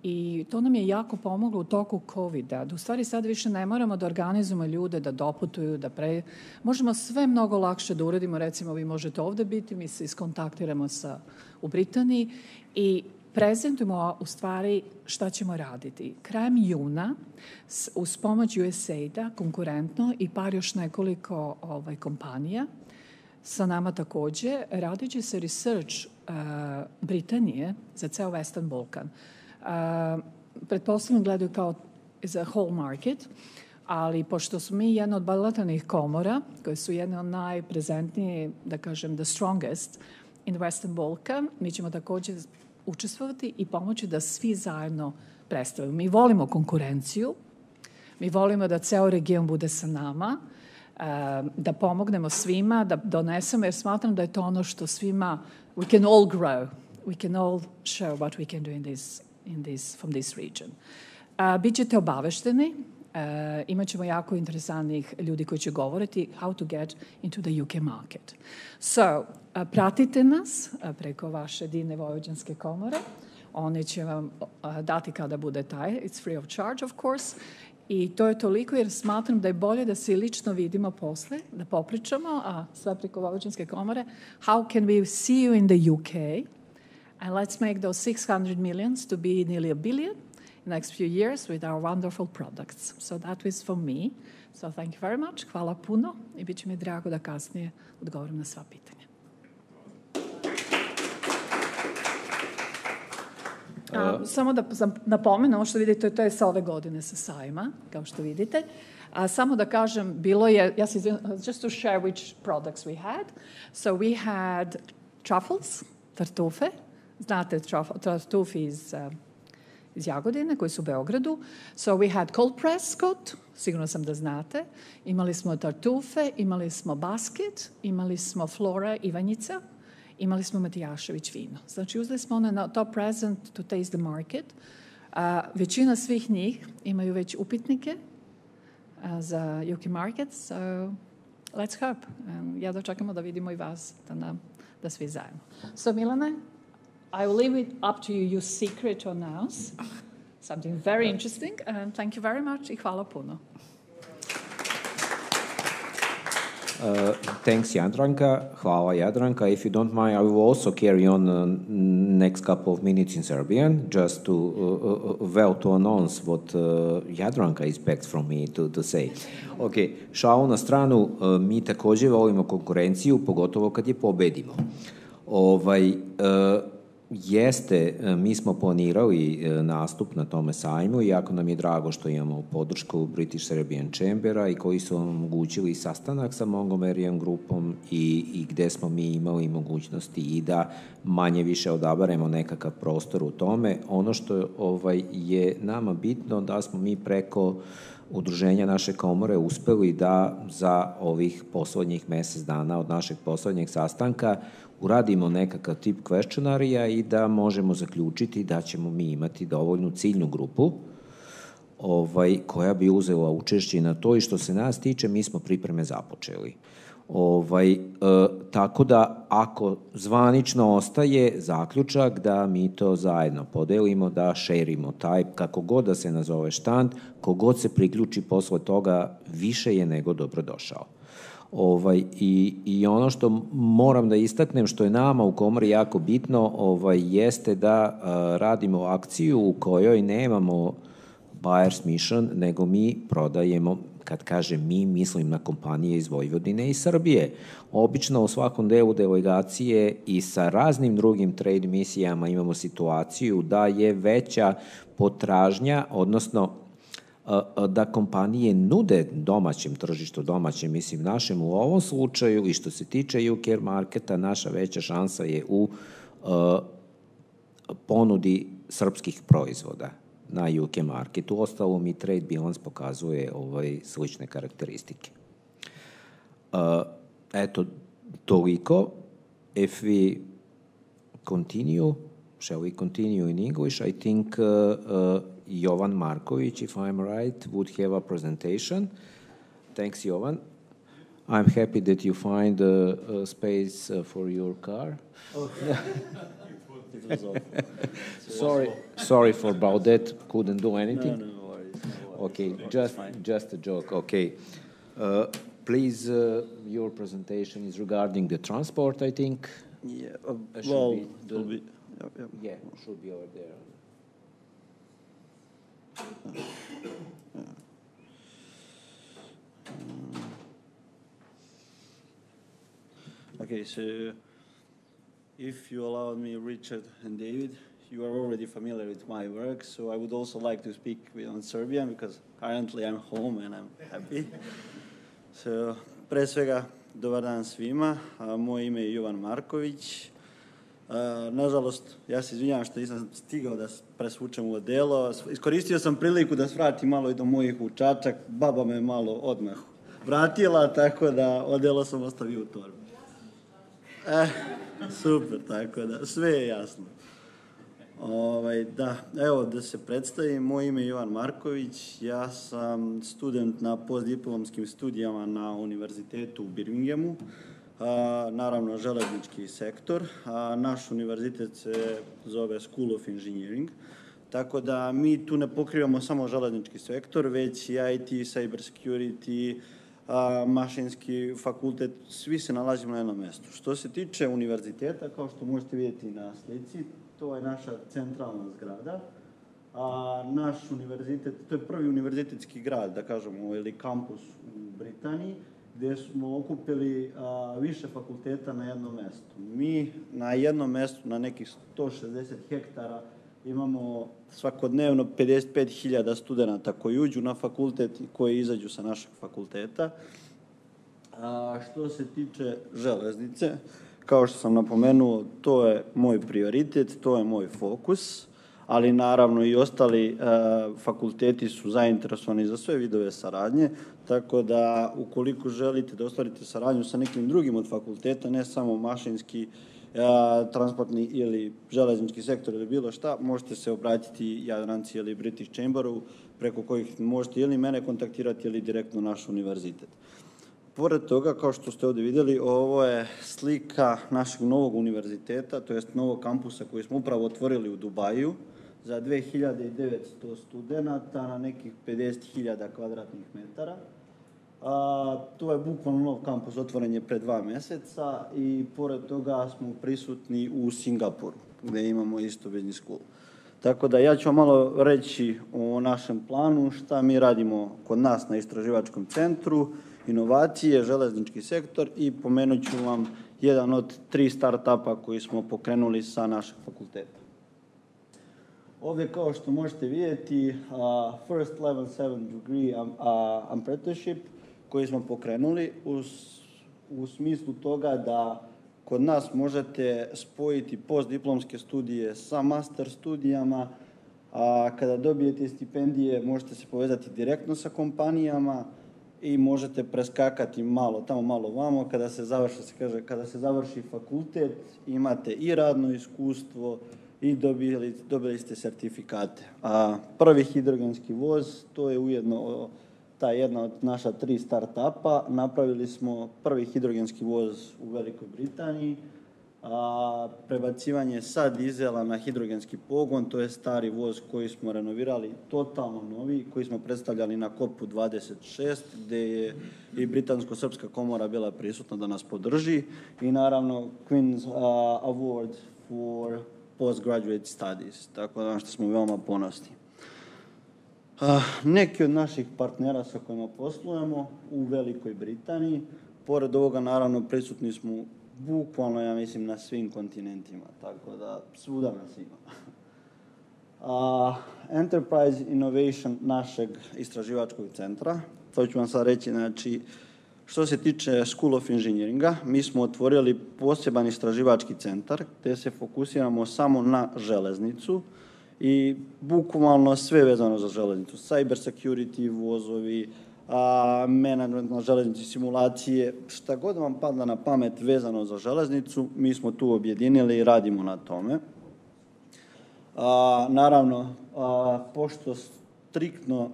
Speaker 6: i to nam je jako pomoglo u toku COVID-a, da u stvari sad više ne moramo da organizujemo ljude, da doputuju, možemo sve mnogo lakše da uradimo, recimo vi možete ovde biti, mi se iskontaktiramo u Britaniji i prezentujemo u stvari šta ćemo raditi. Krajem juna, uz pomoć USAID-a, konkurentno i par još nekoliko kompanija, sa nama takođe, radit će se research Britanije za ceo Western Balkan. Pretpostavljam gledaju kao za whole market, ali pošto smo mi jedna od bilateralnih komora, koje su jedne od najprezentnije, da kažem, the strongest in Western Balkan, mi ćemo takođe učestvovati i pomoći da svi zajedno predstavimo. Mi volimo konkurenciju, mi volimo da ceo region bude sa nama, da pomognemo svima, da donesemo, jer smatram da je to ono što svima, we can all grow, we can all show what we can do from this region. Bićete obavešteni, imat ćemo jako interesantnih ljudi koji će govoriti how to get into the UK market. So, pratite nas preko vaše divne Vojvođanske komore. Oni će vam dati kada bude taj. It's free of charge, of course. I to je toliko jer smatram da je bolje da se lično vidimo posle, da popričamo, a sve preko Vojvođanske komore. How can we see you in the UK? And let's make those 600 millions to be nearly a billion next few years with our wonderful products. So that was for me. So thank you very much. Hvala puno i bit će mi drago da kasnije odgovorim na sva pitanja. Samo da napomenu, ovo što vidite, to je sa ove godine sa sajma, kao što vidite. Samo da kažem, bilo je, just to share which products we had. So we had truffles, tartufe. Znate, tartufi iz Jagodine, koji su u Beogradu. So we had cold press Scott, sigurno sam da znate. Imali smo tartufe, imali smo basket, imali smo Flora Ivanjica, imali smo Matijašević vino. Znači, uzeli smo one na top present to taste the market. Većina svih njih imaju već upitnike za UK market, so let's hope. Ja dočekamo da vidimo i vas, da svi zajedno. So, Milane, I will leave it up to you, your secret to announce something very interesting, and thank you very much i hvala puno.
Speaker 1: Thanks, Jadranka. Hvala, Jadranka. If you don't mind, I will also carry on next couple of minutes in Serbian, just to announce what Jadranka expects from me to say. Ok, šalu na stranu, mi također volimo konkurenciju, pogotovo kad je pobedimo. Jeste, mi smo planirali nastup na tome sajmu i jako nam je drago što imamo podršku British Serbian Chambera i koji su omogućili sastanak sa Montgomeryjem grupom i gde smo mi imali mogućnosti i da manje više odaberemo nekakav prostor u tome. Ono što je nama bitno da smo mi preko udruženja naše komore uspeli da za ovih poslednjih mesec dana od našeg poslednjeg sastanka uradimo nekakav tip questionarija i da možemo zaključiti da ćemo mi imati dovoljnu ciljnu grupu koja bi uzela učešće na to i što se nas tiče, mi smo pripreme započeli. Tako da ako zvanično ostaje zaključak da mi to zajedno podelimo, da šerimo taj, kako god da se nazove štand, kogod se priključi posle toga više je nego dobrodošao. I ono što moram da istaknem, što je nama u komori jako bitno, jeste da radimo akciju u kojoj nemamo buyer's mission, nego mi prodajemo, kad kažem mi, mislim na kompanije iz Vojvodine i Srbije. Obično u svakom delu delegacije i sa raznim drugim trade misijama imamo situaciju da je veća potražnja, odnosno da kompanije nude domaćem tržištu, domaćem, mislim našem u ovom slučaju i što se tiče UK marketa, naša veća šansa je u ponudi srpskih proizvoda na UK marketu. Uostalom i trade bilance pokazuje slične karakteristike. Eto, toliko. If we continue, shall we continue in English? I think Jovan Marković, if I'm right, would have a presentation. Thanks, Jovan. I'm happy that you find a space for your car. Sorry for about that. Couldn't do anything.
Speaker 7: No worries.
Speaker 1: Okay, just a joke. Okay. Please, your presentation is regarding the transport, I think.
Speaker 7: Yeah.
Speaker 1: Should be over there.
Speaker 7: Okay, so if you allow me, Richard and David, you are already familiar with my work, so I would also like to speak on Serbian because currently I'm home and I'm happy. So, pre svega, dobar dan svima. Moje ime je Jovan Marković. Nažalost, ja se izvinjavam što nisam stigao da presvučem ovo delo. Iskoristio sam priliku da svratim malo i do mojih učača. Baba me malo odmah vratila, tako da odelo sam ostavio u torbi. Super, tako da, sve je jasno. Da, evo da se predstavim, moje ime je Jovan Marković, ja sam student na postdiplomskim studijama na univerzitetu u Birminghamu, naravno železnički sektor, naš univerzitet se zove School of Engineering, tako da mi tu ne pokrivamo samo železnički sektor, već i IT, cyber security, mašinski fakultet, svi se nalazimo na jednom mjestu. Što se tiče univerziteta, kao što možete vidjeti na slici, to je naša centralna zgrada. Naš univerzitet, to je prvi univerzitetski grad, da kažemo, ili kampus u Britaniji, gdje smo okupili više fakulteta na jednom mjestu. Mi na jednom mjestu, na nekih 160 hektara, imamo svakodnevno 55.000 studenta koji uđu na fakultet i koji izađu sa našeg fakulteta. Što se tiče železnice, kao što sam napomenuo, to je moj prioritet, to je moj fokus, ali naravno i ostali fakulteti su zainteresovani za sve vidove saradnje, tako da ukoliko želite da ostvarite saradnju sa nekim drugim od fakulteta, ne samo mašinski, transportni ili železnički sektor ili bilo šta, možete se obratiti Jadranci ili British Chamberu, preko kojih možete ili mene kontaktirati ili direktno naš univerzitet. Pored toga, kao što ste ovdje vidjeli, ovo je slika našeg novog univerziteta, to jest novog kampusa koji smo upravo otvorili u Dubaju za 2900 studenta na nekih 50.000 kvadratnih metara. To je bukvalno nov kampus, otvoren je pre 2 mjeseca i pored toga smo prisutni u Singapuru, gdje imamo isto business school. Tako da ja ću vam malo reći o našem planu, šta mi radimo kod nas na istraživačkom centru, inovacije, železnički sektor i pomenut ću vam jedan od 3 start-upa koji smo pokrenuli sa našeg fakulteta. Ovdje, kao što možete vidjeti, first level 7 degree apprenticeship koji smo pokrenuli u smislu toga da kod nas možete spojiti postdiplomske studije sa master studijama, a kada dobijete stipendije možete se povezati direktno sa kompanijama i možete preskakati malo tamo, malo vamo. Kada se završi fakultet, imate i radno iskustvo i dobili ste sertifikate. Prvi hidrogenski voz, to je ujedno ta jedna od naša 3 start-upa. Napravili smo prvi hidrogenski voz u Velikoj Britaniji, prebacivanje sa dizela na hidrogenski pogon, to je stari voz koji smo renovirali, totalno novi, koji smo predstavljali na COP-u 26, gdje je i Britansko-srpska komora bila prisutna da nas podrži i naravno Queen's Award for Postgraduate Studies, tako da što smo veoma ponosni. Neki od naših partnera sa kojima poslujemo u Velikoj Britaniji, pored ovoga naravno prisutni smo bukvalno, ja mislim, na svim kontinentima, tako da svuda nas ima. Enterprise Innovation našeg istraživačkog centra, to ću vam sad reći, znači, što se tiče School of Engineeringa, mi smo otvorili poseban istraživački centar gdje se fokusiramo samo na železnicu i bukvalno sve vezano za železnicu, cyber security, vozovi, management na železnici, simulacije, šta god vam padne na pamet vezano za železnicu, mi smo tu objedinili i radimo na tome. Naravno, pošto striktno,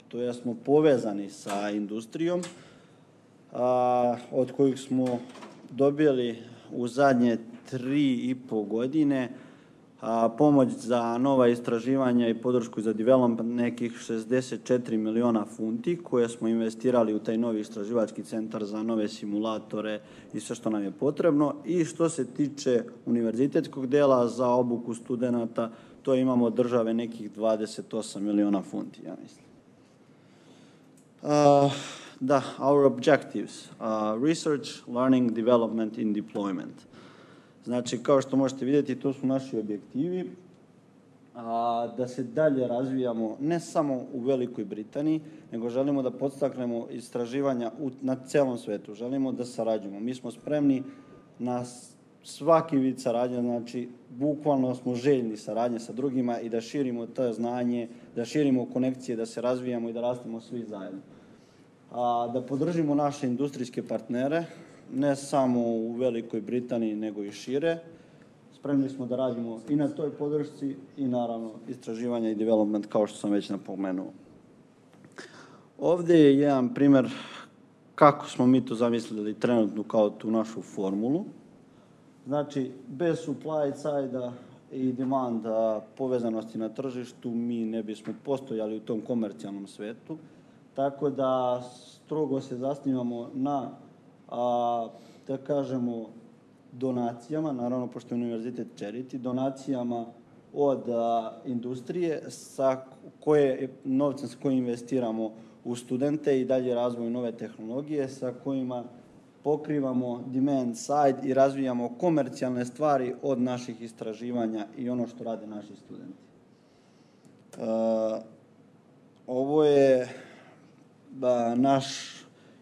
Speaker 7: to jest smo povezani sa industrijom, od kojih smo dobili u zadnje 3,5 godine pomoć za nova istraživanja i podršku za development nekih 64 miliona funti koje smo investirali u taj novi istraživački centar za nove simulatore i sve što nam je potrebno. I što se tiče univerzitetskog dela za obuku studenata, to imamo od države nekih 28 miliona funti, ja mislim. Our objectives, research, learning, development and deployment. Znači, kao što možete vidjeti, to su naši objektivi, da se dalje razvijamo ne samo u Velikoj Britaniji, nego želimo da podstaknemo istraživanja na celom svetu. Želimo da sarađujemo. Mi smo spremni na svaki vid saradnje, znači, bukvalno smo željni saradnje sa drugima i da širimo to znanje, da širimo konekcije, da se razvijamo i da rastemo svi zajedno. da podržimo naše industrijske partnere, ne samo u Velikoj Britaniji, nego i šire. Spremni smo da radimo i na toj podršci i naravno istraživanje i development, kao što sam već napomenuo. Ovdje je jedan primer kako smo mi to zamislili trenutno kao tu našu formulu. Znači, bez supply side-a i demanda povezanosti na tržištu mi ne bismo postojali u tom komercijalnom svetu. Tako da strogo se zasnivamo na, da kažemo, donacijama, naravno pošto je univerzitet charity, donacijama od industrije novcem sa kojim investiramo u studente i dalje razvoj nove tehnologije sa kojima pokrivamo demand side i razvijamo komercijalne stvari od naših istraživanja i ono što rade naši studenti. Ovo je naš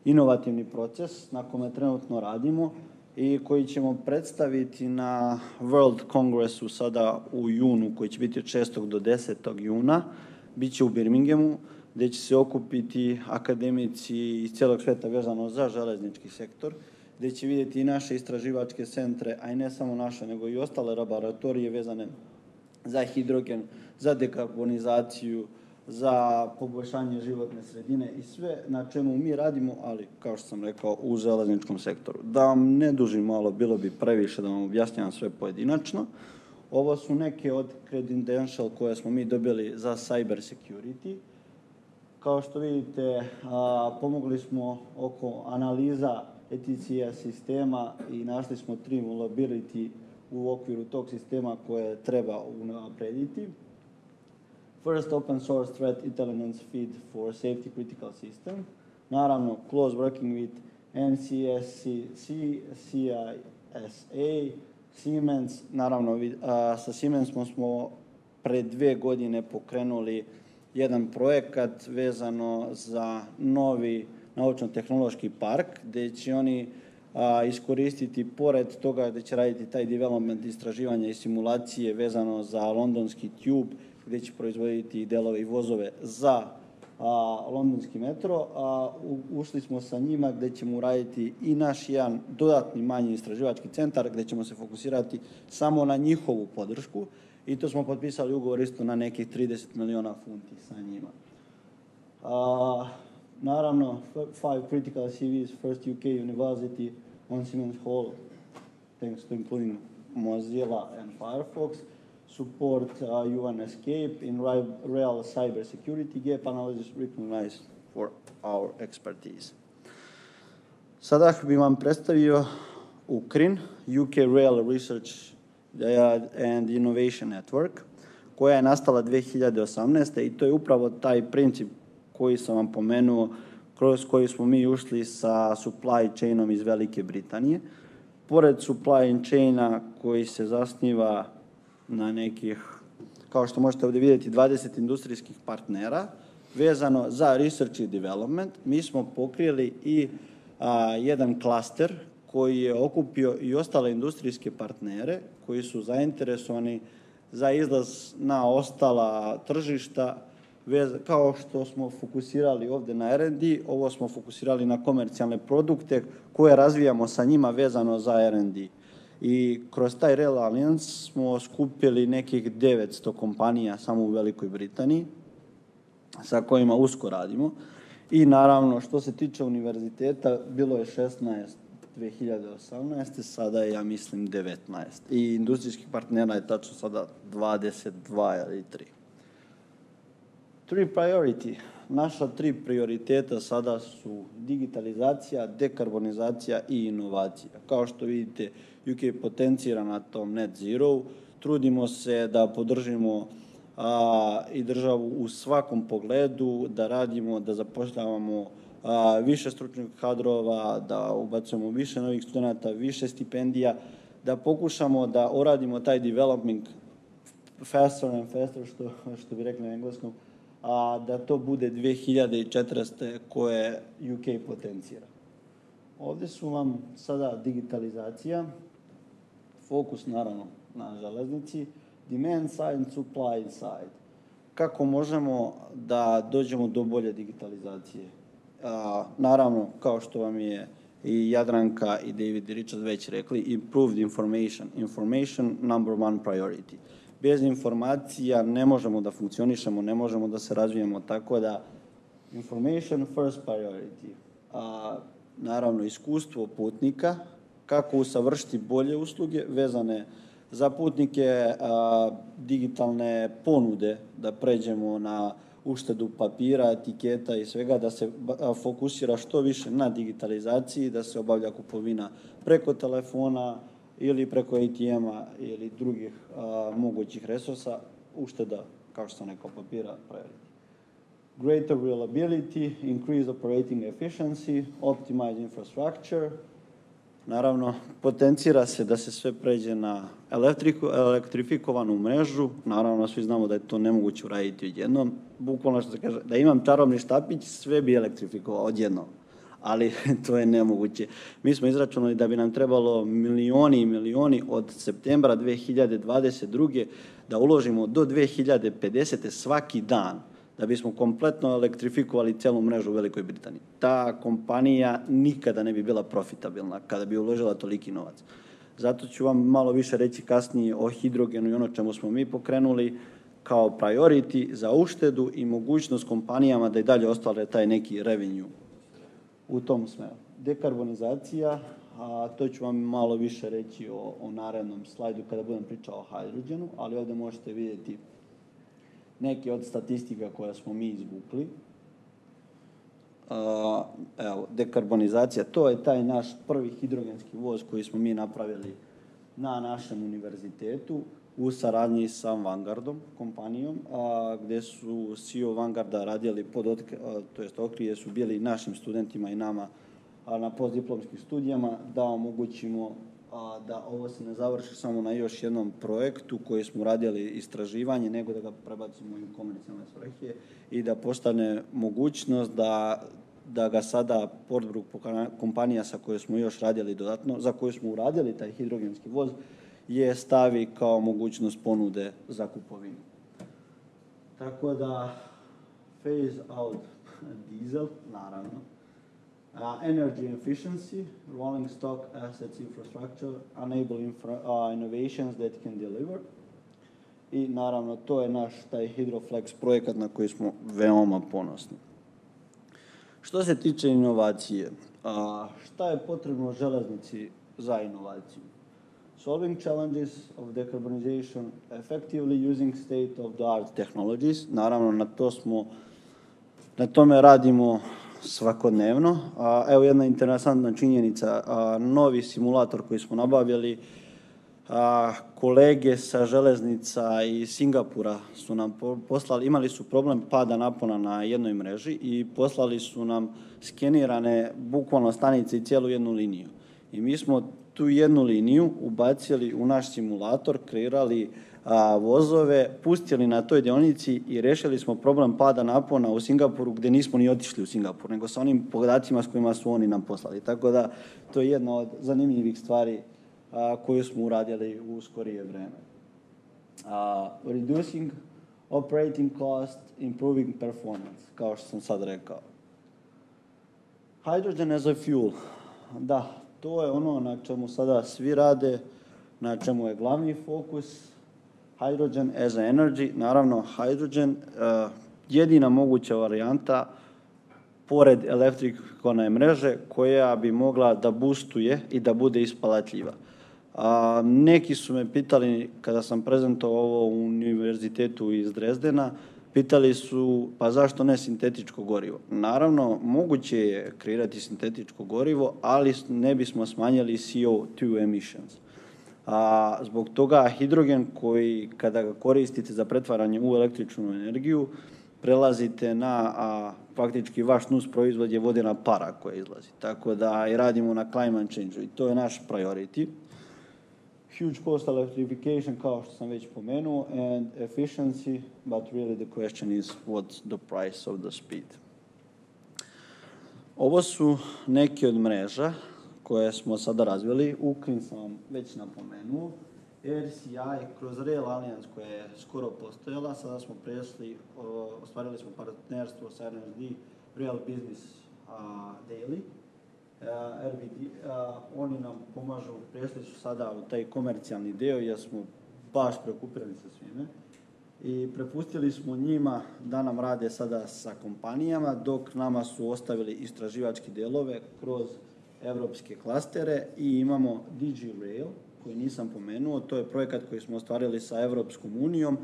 Speaker 7: inovativni proces na kome trenutno radimo i koji ćemo predstaviti na World Congressu sada u junu, koji će biti od 6. do 10. juna. Biće u Birminghamu, gde će se okupiti akademici iz cijelog sveta vezano za železnički sektor, gde će vidjeti i naše istraživačke centre, a i ne samo naše, nego i ostale laboratorije vezane za hidrogen, za dekarbonizaciju, za poboljšanje životne sredine i sve na čemu mi radimo, ali, kao što sam rekao, u železničkom sektoru. Da vam ne dužim malo, bilo bi previše da vam objašnjavam sve pojedinačno. Ovo su neke od credential koje smo mi dobili za cyber security. Kao što vidite, pomogli smo oko analiza ETCS sistema i našli smo 3 vulnerability u okviru tog sistema koje treba unaprediti. First open source threat intelligence feed for safety critical system. Naravno, close working with NCSC, CISA, Siemens. Naravno, sa Siemensom smo pre 2 godine pokrenuli jedan projekat vezano za novi naučno-tehnološki park, gde će oni iskoristiti, pored toga gde će raditi taj development istraživanja i simulacije vezano za londonski tube, gde će proizvoditi delove i vozove za londonski metro. Ušli smo sa njima gde ćemo uraditi i naš jedan dodatni manji istraživački centar, gde ćemo se fokusirati samo na njihovu podršku i to smo potpisali ugovor isto na nekih 30 miliona funti sa njima. Naravno, 5 critical CVs, first UK university on Siemens Hall, thanks to including Mozilla and Firefox, support UN escape in real cyber security gap analysis recognized for our expertise. Sada bih vam predstavio UCRIN, UK Rail Research and Innovation Network, koja je nastala 2018. i to je upravo taj princip koji sam vam pomenuo, kroz koji smo mi ušli sa supply chainom iz Velike Britanije. Pored supply chaina koji se zasniva na nekih, kao što možete ovdje vidjeti, 20 industrijskih partnera, vezano za research i development, mi smo pokrili i jedan klaster koji je okupio i ostale industrijske partnere koji su zainteresovani za izlaz na ostala tržišta. Kao što smo fokusirali ovdje na R&D, ovo smo fokusirali na komercijalne produkte koje razvijamo sa njima vezano za R&D. I kroz taj Rail Alliance smo skupili nekih 900 kompanija samo u Velikoj Britaniji, sa kojima usko radimo. I naravno, što se tiče univerziteta, bilo je 16 2018. Sada je, ja mislim, 19. I industrijskih partnera je tačno sada 22 ili 3. 3 priority. Naša 3 prioriteta sada su digitalizacija, dekarbonizacija i inovacija. Kao što vidite, UK potencira na tom net zero. Trudimo se da podržimo i državu u svakom pogledu, da radimo, da zapošljavamo više stručnih kadrova, da ubacujemo više novih studenta, više stipendija, da pokušamo da uradimo taj development faster and faster, što bi rekli na engleskom, da to bude 2040. koje UK potencira. Ovdje su vam sada digitalizacija, fokus naravno na železnici, demand side, supply side. Kako možemo da dođemo do bolje digitalizacije? Naravno, kao što vam je i Jadranka i David i Richard već rekli, improved information. Information number one priority. Bez informacija ne možemo da funkcionišemo, ne možemo da se razvijemo, tako da information first priority. Naravno, iskustvo putnika, kako usavršiti bolje usluge vezane za putnike, digitalne ponude, da pređemo na uštedu papira, etiketa i svega, da se fokusira što više na digitalizaciji, da se obavlja kupovina preko telefona ili preko ATM-a ili drugih mogućih resursa, ušteda, kao što sam rekao, papira, priority. Greater reliability, increase operating efficiency, optimize infrastructure. Naravno, potencira se da se sve pređe na elektrifikovanu mrežu. Naravno, svi znamo da je to nemoguće uraditi odjednom. Bukvalno što se kaže, da imam čarobni štapić, sve bi elektrifikovao odjednom. Ali to je nemoguće. Mi smo izračunali da bi nam trebalo milioni i milioni od septembra 2022. da uložimo do 2050. svaki dan, da bismo kompletno elektrifikovali celu mrežu u Velikoj Britaniji. Ta kompanija nikada ne bi bila profitabilna kada bi uložila toliki novac. Zato ću vam malo više reći kasnije o hidrogenu i ono čemu smo mi pokrenuli kao priority za uštedu i mogućnost kompanijama da i dalje ostvare taj neki revenue u tom smeru. Dekarbonizacija, to ću vam malo više reći o narednom slajdu kada budem pričao o hidrogenu, ali ovdje možete vidjeti neke od statistika koje smo mi izvukli. Evo, dekarbonizacija, to je taj naš prvi hidrogenski voz koji smo mi napravili na našem univerzitetu u saradnji sa Vanguardom kompanijom, gdje su CEO Vanguarda radili okrilje su bili našim studentima i nama na postdiplomskim studijama da omogućimo da ovo se ne završi samo na još jednom projektu koji smo radili istraživanje, nego da ga prebacimo i u komercijalne svrhe i da postane mogućnost da ga sada Portbrook kompanija sa kojoj smo još radili dodatno, za koju smo uradili taj hidrogenski voz, je stavi kao mogućnost ponude za kupovinu. Tako da phase out diesel, naravno. Energy efficiency, rolling stock assets infrastructure, enable innovations that can deliver. I naravno to je naš taj Hydroflex projekat na koji smo veoma ponosni. Što se tiče inovacije, šta je potrebno železnici za inovaciju? Solving challenges of decarbonization, effectively using state-of-the-art technologies. Naravno, na tome radimo svakodnevno. Evo jedna interesantna činjenica, novi simulator koji smo nabavili, kolege sa železnica iz Singapura su nam poslali, imali su problem pada napona na jednoj mreži i poslali su nam skenirane bukvalno stanice i cijelu jednu liniju. I mi smo tu jednu liniju ubacili u naš simulator, kreirali vozove, pustili na toj deonici i rešili smo problem pada napona u Singapuru, gdje nismo ni otišli u Singapur, nego sa onim podacima s kojima su oni nam poslali. Tako da to je jedna od zanimljivih stvari koju smo uradili u skorije vreme. Reducing operating cost, improving performance, kao što sam sad rekao. Hydrogen as a fuel. Da, to je ono na čemu sada svi rade, na čemu je glavni fokus. Hydrogen as a energy, naravno hydrogen, jedina moguća varijanta pored elektrikovne mreže koja bi mogla da boostuje i da bude ispalatljiva. Neki su me pitali, kada sam prezentovao ovo u univerzitetu iz Drezdena, pitali su, pa zašto ne sintetičko gorivo? Naravno, moguće je kreirati sintetičko gorivo, ali ne bismo smanjili CO2 emissions. Zbog toga hidrogen koji, kada ga koristite za pretvaranje u električnu energiju, prelazite na faktički vaš nus proizvod je vodena para koja izlazi. Tako da i radimo na climate change-u i to je naš priority. Huge cost electrification, kao što sam već pomenuo, and efficiency, but really the question is what's the price of the speed. Ovo su neke od mreža koje smo sada razvili. Ukrin sam vam već napomenuo. RCI kroz Rail Alliance koja je skoro postojala, sada smo ostvarili smo partnerstvo sa RNSD, Real Business daily. RBD, oni nam pomažu, prešli su sada u taj komercijalni deo jer smo baš prekupirali sa svime i prepustili smo njima da nam rade sada sa kompanijama, dok nama su ostavili istraživački delove kroz evropske klastere i imamo DigiRail, koji nisam pomenuo, to je projekat koji smo ostvarili sa Evropskom unijom,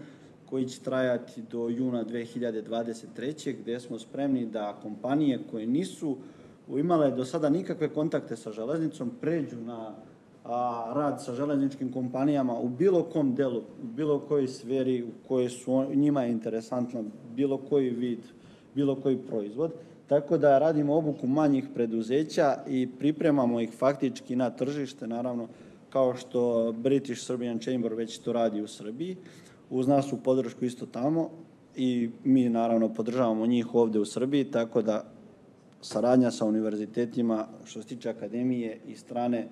Speaker 7: koji će trajati do juna 2023. gdje smo spremni da kompanije koje nisu imale do sada nikakve kontakte sa železnicom pređu na rad sa železničkim kompanijama u bilo kom delu, u bilo kojoj sferi u kojoj su njima je interesantno bilo koji vid, bilo koji proizvod. Tako da radimo obuku manjih preduzeća i pripremamo ih faktički na tržište, naravno kao što British Serbian Chamber već to radi u Srbiji. Uz nas u podršku isto tamo i mi naravno podržavamo njih ovde u Srbiji, tako da saradnja sa univerzitetima što se tiče akademije i strane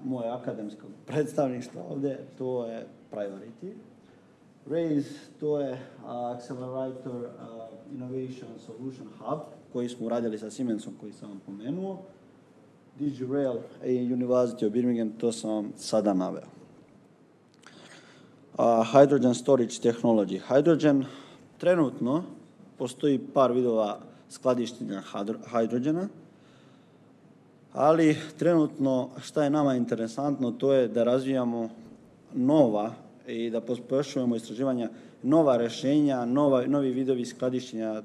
Speaker 7: moje akademskog predstavništva ovde, to je priority. RAISE, to je Accelerator Innovation Solution Hub, koji smo uradili sa Siemensom, koji sam vam pomenuo. DigiRail i University of Birmingham, to sam vam sada naveo. Hydrogen storage technology. Hydrogen, trenutno postoji par vidova skladištenja hidrogena, ali trenutno šta je nama interesantno, to je da razvijamo nova i da pospešujemo istraživanja nova rešenja, novi vidovi skladištenja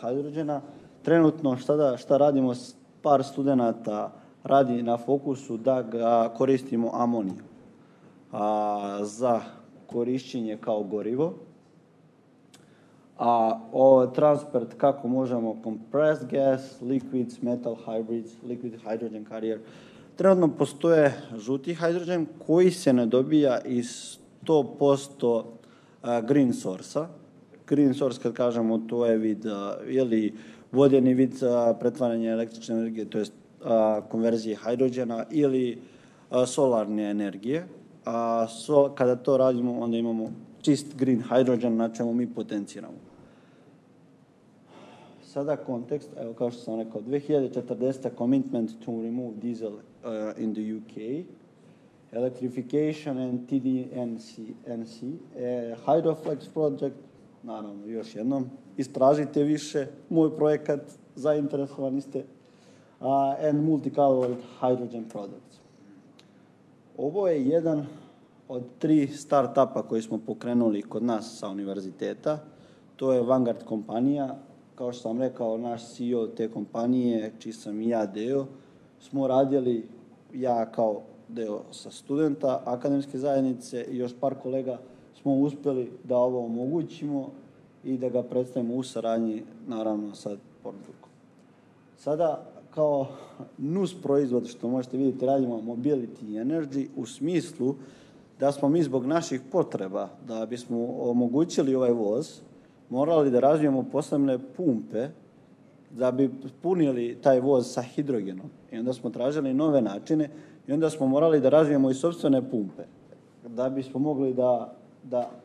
Speaker 7: hidrogena. Trenutno šta radimo, par studenta radi na fokusu da ga koristimo amoniju za korišćenje kao gorivo. Transport, kako možemo compressed gas, liquids, metal hybrids, liquid hydrogen carrier. Trenutno postoje žuti hidrogen koji se ne dobija iz 100% green source-a. Green source, kad kažemo, to je vid, ili vodeni vid pretvaranja električne energije, to je konverzije hidrogena ili solarne energije. Kada to radimo, onda imamo čist green hydrogen na čemu mi potenciramo. Sada kontekst, evo kao što sam rekao, 2040 commitment to remove diesel in the UK, electrification and TDNC, Hydroflex project, naravno još jednom, istražite više, moj projekat, zainteresovani ste, and multicolored hydrogen products. Ovo je jedan od 3 start-upa koji smo pokrenuli kod nas sa univerziteta. To je Vanguard kompanija. Kao što sam rekao, naš CEO te kompanije, čiji sam i ja deo, smo radili, ja kao deo sa studenta, akademske zajednice i još par kolega smo uspeli da ovo omogućimo i da ga predstavimo u saradnji, naravno, sa Portugalom. Sada, kao nus proizvod, što možete vidjeti, radimo mobility energy u smislu da smo mi zbog naših potreba, da bismo omogućili ovaj voz, morali da razvijemo posebne pumpe da bi punili taj voz sa hidrogenom. I onda smo tražili nove načine i onda smo morali da razvijemo i sopstvene pumpe da bismo mogli da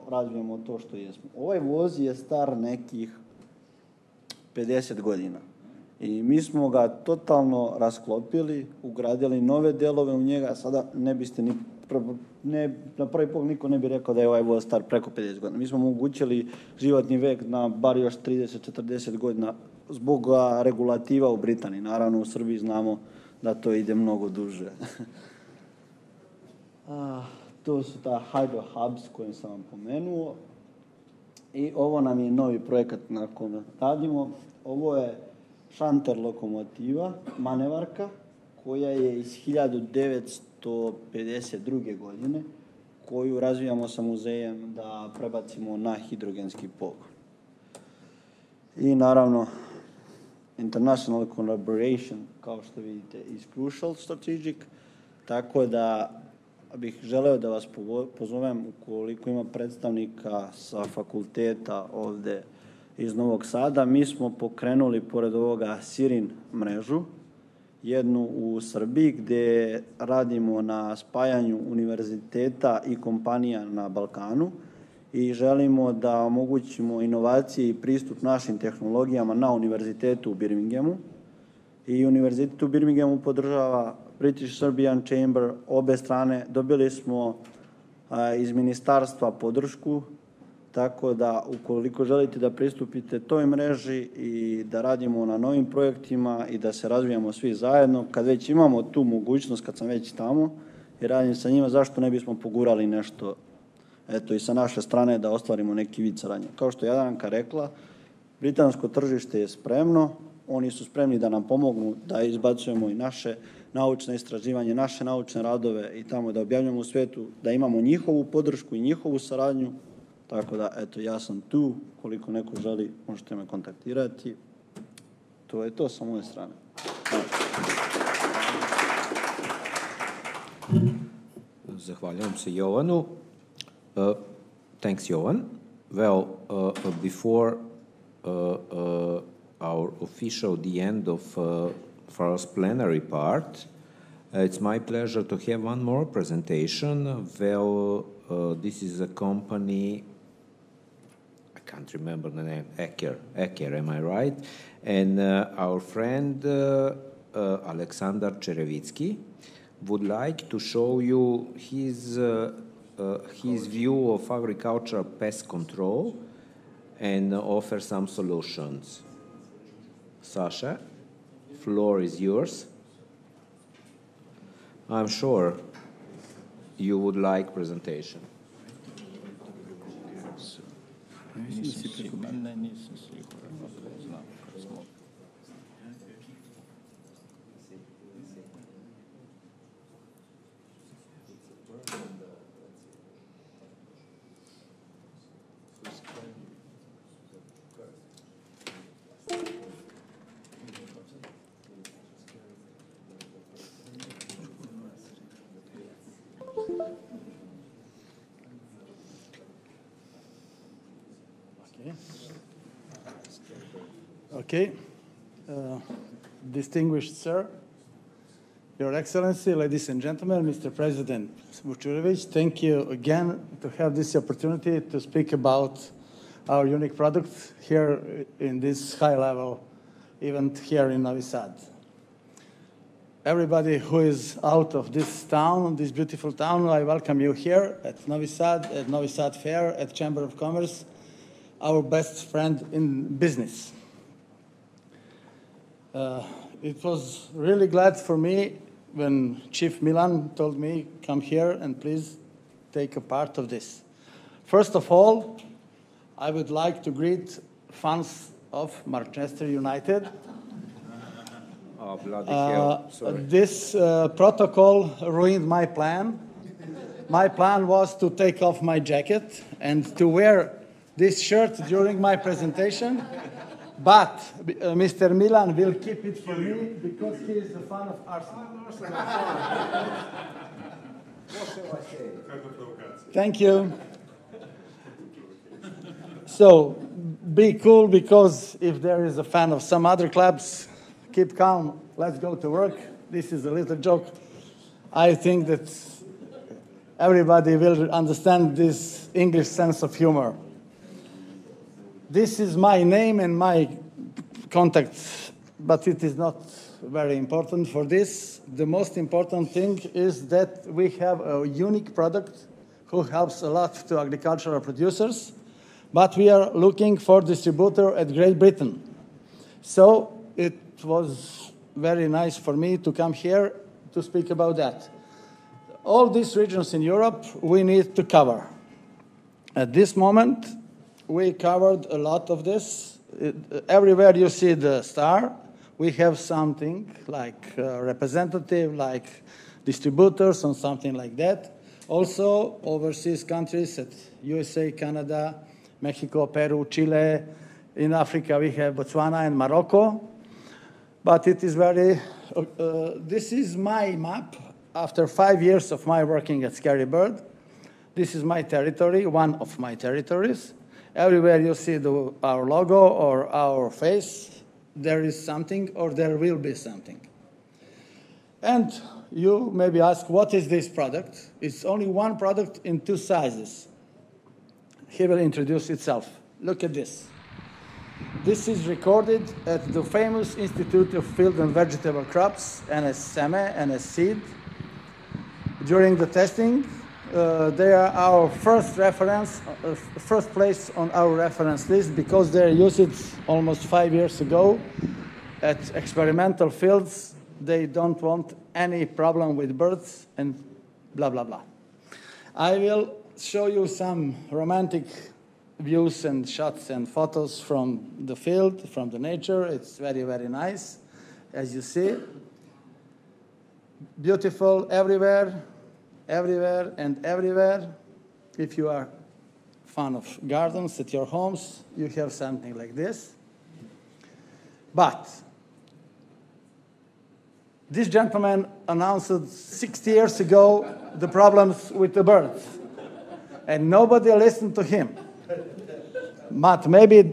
Speaker 7: razvijemo to što jesmo. Ovaj voz je star nekih 50 godina i mi smo ga totalno rasklopili, ugradili nove delove u njega, sada ne biste ni na prvi pogled niko ne bi rekao da je ovaj voz star preko 50 godina. Mi smo omogućili životni vek na bar još 30-40 godina zbog regulativa u Britaniji. Naravno, u Srbiji znamo da to ide mnogo duže. To su ta Hydro Hubs koje sam vam pomenuo. I ovo nam je novi projekat na kojem radimo. Ovo je šanter lokomotiva, manevarka, koja je iz 1952. godine, koju razvijamo sa muzejem da prebacimo na hidrogenski pogon. I naravno, international collaboration, kao što vidite, is crucial strategic, tako da bih želeo da vas pozovem, ukoliko ima predstavnika sa fakulteta ovde iz Novog Sada. Mi smo pokrenuli, pored ovoga, Sirin mrežu, jednu u Srbiji, gde radimo na spajanju univerziteta i kompanija na Balkanu i želimo da omogućimo inovacije i pristup našim tehnologijama na univerzitetu u Birminghamu. I univerzitet u Birminghamu podržava British Serbian Chamber, obe strane. Dobili smo iz ministarstva podršku, tako da ukoliko želite da pristupite toj mreži i da radimo na novim projektima i da se razvijamo svi zajedno, kad već imamo tu mogućnost, kad sam već tamo i radim sa njima, zašto ne bismo pogurali nešto, eto, i sa naše strane da ostvarimo neki vid saradnje. Kao što je Jadranka rekla, britansko tržište je spremno, oni su spremni da nam pomognu da izbacujemo i naše naučne istraživanje, naše naučne radove i tamo da objavljamo u svetu, da imamo njihovu podršku i njihovu saradnju. Tako da, eto, ja sam tu, koliko neko želi, možete me kontaktirati. To je to sa moje strane.
Speaker 1: Zahvaljujem se Jovanu. Thanks, Jovan. Well, before our official, the end of first plenary part, it's my pleasure to have one more presentation. Well, this is a company, I can't remember the name, Eker, am I right? And our friend Aleksandar Čerevitsky would like to show you his view of agricultural pest control and offer some solutions. Sasha, floor is yours. I'm sure you would like presentation.
Speaker 8: Okay. Distinguished Sir, Your Excellency, ladies and gentlemen, Mr. President Vučurević, thank you again to have this opportunity to speak about our unique products here in this high-level event here in Novi Sad. Everybody who is out of this town, this beautiful town, I welcome you here at Novi Sad Fair, at Chamber of Commerce, our best friend in business. It was really glad for me when Chief Milan told me, come here and please take a part of this. First of all, I would like to greet fans of Manchester United.
Speaker 1: Oh, bloody hell, sorry.
Speaker 8: This protocol ruined my plan. My plan was to take off my jacket and to wear this shirt during my presentation. But Mr. Milan will keep it for me because he is a fan of Arsenal. Thank you. So be cool, because if there is a fan of some other clubs, keep calm. Let's go to work. This is a little joke. I think that everybody will understand this English sense of humor. This is my name and my contact, but it is not very important for this. The most important thing is that we have a unique product who helps a lot to agricultural producers, but we are looking for distributor at Great Britain. So it was very nice for me to come here to speak about that. All these regions in Europe we need to cover. At this moment, we covered a lot of this. Everywhere you see the star, we have something like representative, like distributors and something like that. Also, overseas countries at USA, Canada, Mexico, Peru, Chile. In Africa, we have Botswana and Morocco. But it is very, this is my map after 5 years of my working at Scary Bird. This is my territory, one of my territories. Everywhere you see our logo or our face, there is something or there will be something. And you maybe ask, what is this product? It's only one product in two sizes. he will introduce itself. Look at this. This is recorded at the famous Institute of Field and Vegetable Crops, NSSEME, NSSeed. During the testing, they are our first reference, first place on our reference list because they used it almost 5 years ago at experimental fields. They don't want any problem with birds and blah, blah, blah. I will show you some romantic views and shots and photos from the field, from the nature. It's very, very nice, as you see. Beautiful everywhere, everywhere and everywhere. If you are fan of gardens at your homes, you have something like this. But this gentleman announced 60 years ago the problems with the birds, and nobody listened to him. But maybe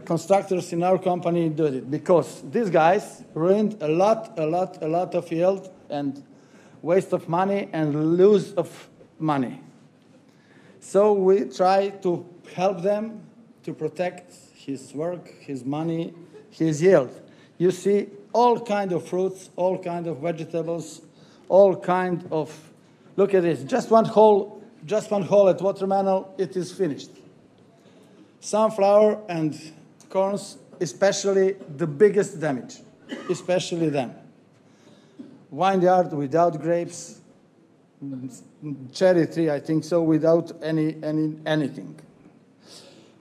Speaker 8: constructors in our company did it, because these guys ruined a lot of yield and waste of money and lose of money. So we try to help them to protect his work, his money, his yield. You see all kind of fruits, all kind of vegetables, all kind of, look at this, just one hole at watermelon, it is finished. Sunflower and corns, especially the biggest damage, especially them. Vineyard without grapes, cherry tree, I think so, without anything.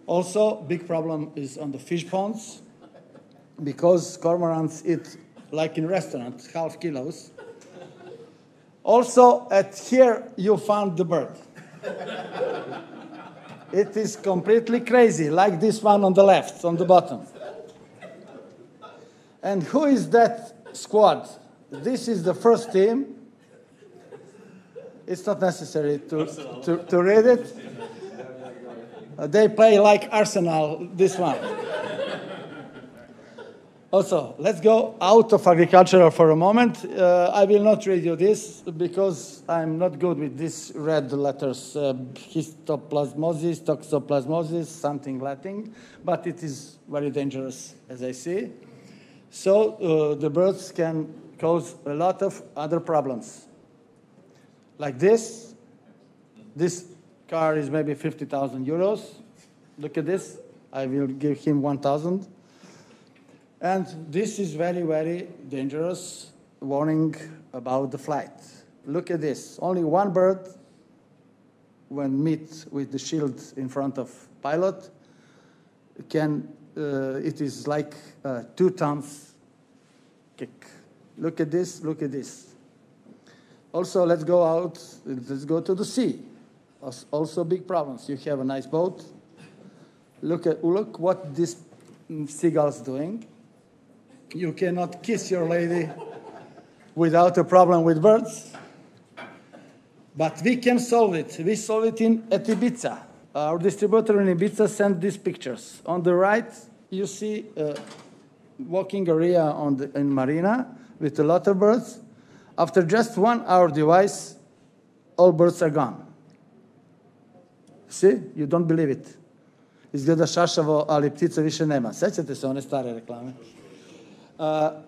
Speaker 8: Also, big problem is on the fish ponds, because cormorants eat, like in restaurants, half kilos. Also, at here you found the bird. It is completely crazy, like this one on the left, on the bottom. And who is that squad? This is the first team. It's not necessary to read it. They play like Arsenal, this one. Also, let's go out of agriculture for a moment. I will not read you this because I'm not good with these red letters, histoplasmosis, toxoplasmosis, something Latin, but it is very dangerous, as I see. So the birds can cause a lot of other problems. Like this. This car is maybe 50,000 euros. Look at this. I will give him 1,000. And this is very, very dangerous warning about the flight. Look at this. Only one bird, when meet with the shield in front of pilot, can, it is like 2 tons kick. Look at this, look at this. Also, let's go out, let's go to the sea. Also big problems. You have a nice boat. Look what this seagull's doing. You cannot kiss your lady without a problem with birds. But we can solve it. We solve it at Ibiza. Our distributor in Ibiza sent these pictures. On the right, you see a walking area in Marina with a lot of birds. After just 1 hour device, all birds are gone. See? You don't believe it. Izgleda šašavo, ali ptica više nema. Sećate se one stare reklame?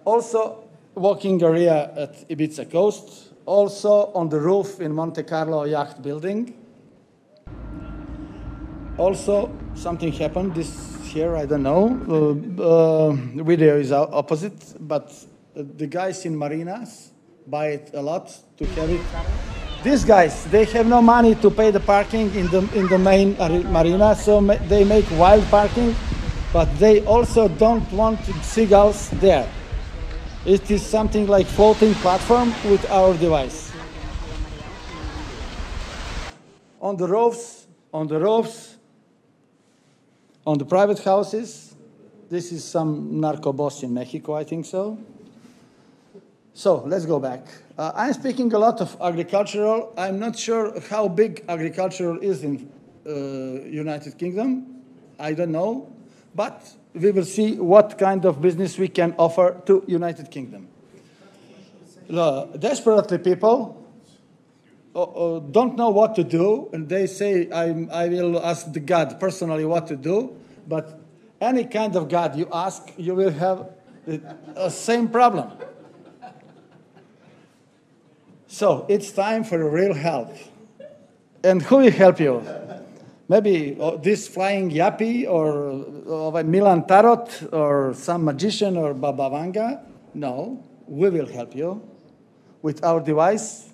Speaker 8: Also, walking area at Ibiza coast. Also, on the roof in Monte Carlo yacht building. Also, something happened. This here, I don't know. Video is opposite, but the guys in marinas buy it a lot to have it. These guys, they have no money to pay the parking in the main marina, so they make wild parking, but they also don't want seagulls there. It is something like floating platform with our device. On the roofs, on the private houses, this is some narco boss in Mexico, I think so. So let's go back. I'm speaking a lot of agricultural. I'm not sure how big agricultural is in United Kingdom. I don't know, but we will see what kind of business we can offer to United Kingdom. Desperately people don't know what to do, and they say, I will ask the God personally what to do, but any kind of God you ask, you will have the same problem. So it's time for real help. And who will help you? Maybe this flying yappy or a Milan Tarot or some magician or Baba Vanga? No, we will help you with our device,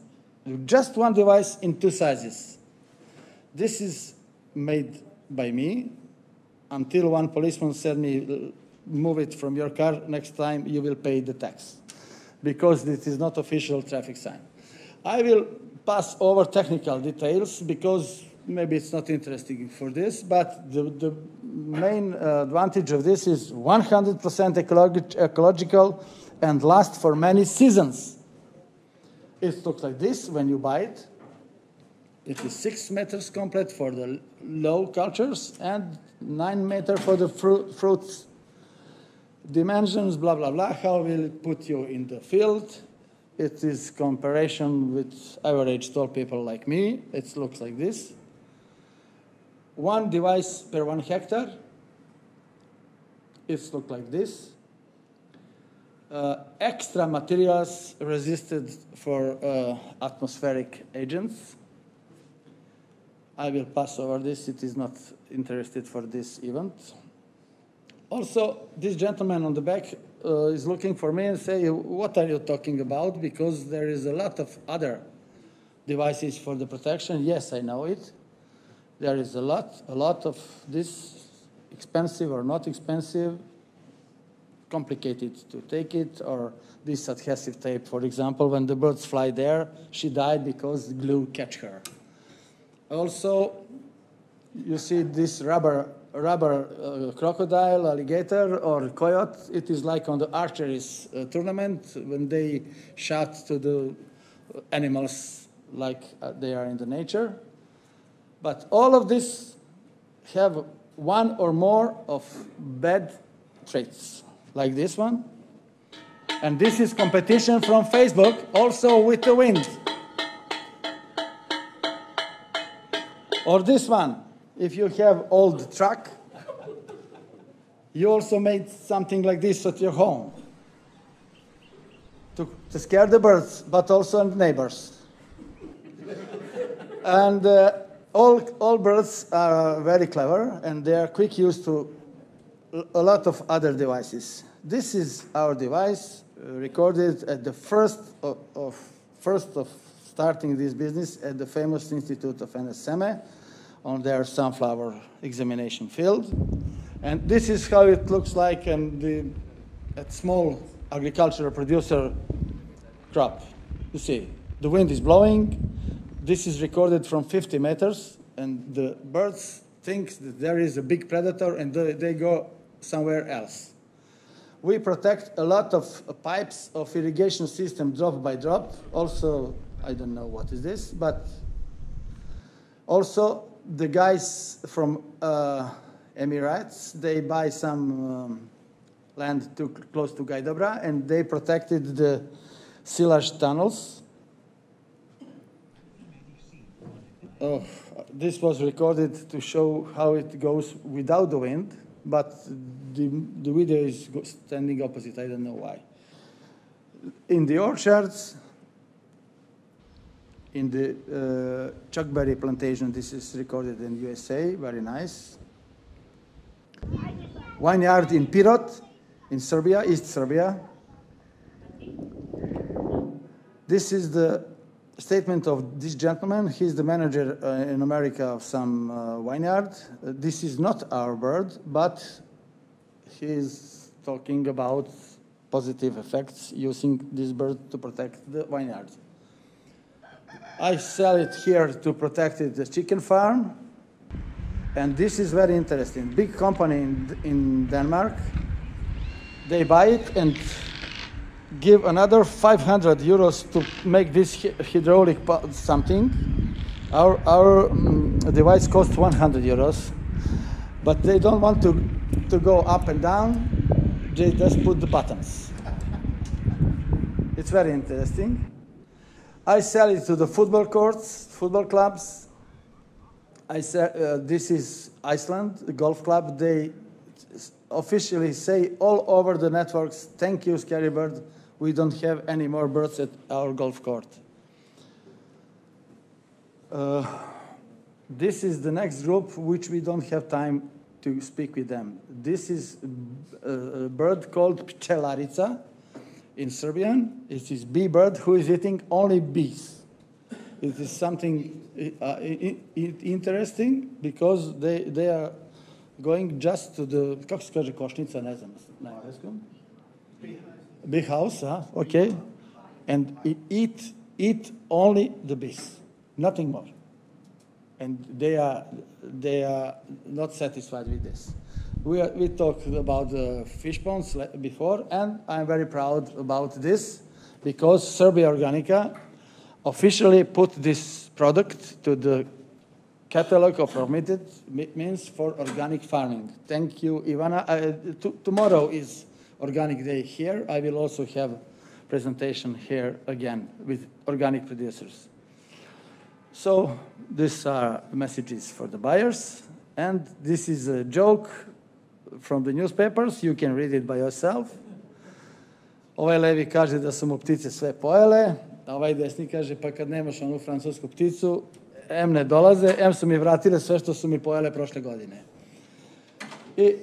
Speaker 8: just one device in two sizes. This is made by me. Until one policeman said me, move it from your car, next time you will pay the tax, because this is not official traffic sign. I will pass over technical details because maybe it's not interesting for this, but the main advantage of this is 100% ecological and lasts for many seasons. It looks like this when you buy it. It is 6 meters complete for the low cultures and 9 meters for the fruits. Dimensions, blah, blah, blah, how will it put you in the field? It is comparison with average tall people like me. It looks like this. One device per 1 hectare. It looks like this. Extra materials resisted for atmospheric agents. I will pass over this. It is not interested for this event. Also, this gentleman on the back is looking for me and say, what are you talking about? Because there is a lot of other devices for the protection. Yes, I know it. There is a lot of this, expensive or not expensive, complicated to take it, or this adhesive tape, for example, when the birds fly there, she died because the glue catch her. Also, you see this rubber crocodile, alligator, or coyote. It is like on the archery tournament when they shout to the animals like they are in the nature. But all of this have one or more of bad traits, like this one. And this is competition from Facebook, also with the wind. Or this one, if you have old truck, you also made something like this at your home to scare the birds, but also the neighbors. And all birds are very clever, and they are quick used to a lot of other devices. This is our device, recorded at the first of starting this business at the famous Institute of NSM on their sunflower examination field. And this is how it looks like in a small agricultural producer crop. You see, the wind is blowing. This is recorded from 50 meters, and the birds think that there is a big predator, and they go somewhere else. We protect a lot of pipes of irrigation system drop by drop. Also, I don't know what is this, but also the guys from Emirates, they buy some land close to Gaidobra, and they protected the silage tunnels. Oh, this was recorded to show how it goes without the wind, but the video is standing opposite. I don't know why. In the orchards, in the chuckberry plantation, this is recorded in USA, very nice. Vineyard in Pirot, in Serbia, East Serbia. This is the statement of this gentleman. He's the manager in America of some vineyard. This is not our bird, but he's talking about positive effects using this bird to protect the vineyard. I sell it here to protect the chicken farm. And this is very interesting. Big company in Denmark, they buy it and give another 500 euros to make this hydraulic something. Our device costs 100 euros, but they don't want to go up and down. They just put the buttons. It's very interesting. I sell it to the football courts, football clubs. This is Iceland, the golf club. They officially say all over the networks, thank you, Scary Bird. We don't have any more birds at our golf court. This is the next group, which we don't have time to speak with them. This is a bird called pčelarica in Serbian. It is bee bird who is eating only bees. It is something interesting because they are going just to the, kako se kaže košnica, ne znam, na engleskom? Bee house, huh? Okay. And eat only the bees, nothing more. And they are not satisfied with this. We talked about the fish ponds before, and I'm very proud about this because Serbia Organica officially put this product to the catalog of permitted means for organic farming. Thank you, Ivana. Tomorrow is Organic Day here. I will also have presentation here again with organic producers. So these are messages for the buyers, and this is a joke from the newspapers. You can read it by yourself. Ovaj levi kaže da su mu ptice sve pojele, a ovaj desni kaže pa kad nemaš onu francusku pticu, em ne dolaze, em su mi vratile sve što su mi pojele prošle godine. I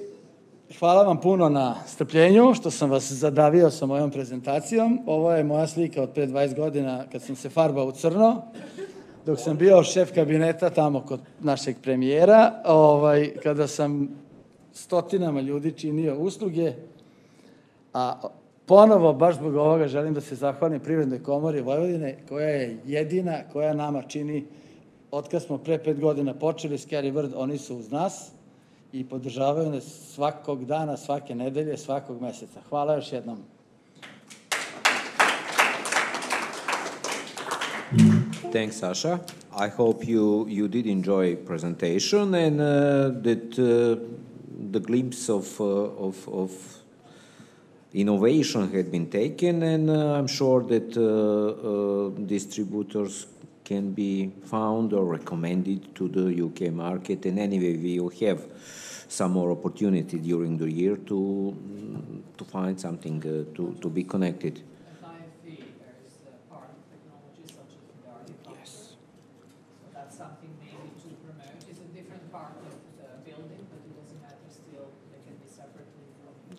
Speaker 8: hvala vam puno na strpljenju što sam vas zadavio sa mojom prezentacijom. Ovo je moja slika od pre 20 godina kad sam se farbao u crno, dok sam bio šef kabineta tamo kod našeg premijera, kada sam stotinama ljudi činio usluge, a ponovo, baš zbog ovoga, želim da se zahvalim Privrednoj komori Vojvodine, koja je jedina koja nama čini, otkad smo pre 5 godina počeli Scary Bird, oni su uz nas i podržavaju nas svakog dana, svake nedelje, svakog meseca. Hvala još jednom.
Speaker 1: Thanks, Sasha. I hope you did enjoy presentation and that the glimpse of innovation had been taken, and I'm sure that distributors can be found or recommended to the UK market. And anyway, we will have some more opportunity during the year to find something to be connected.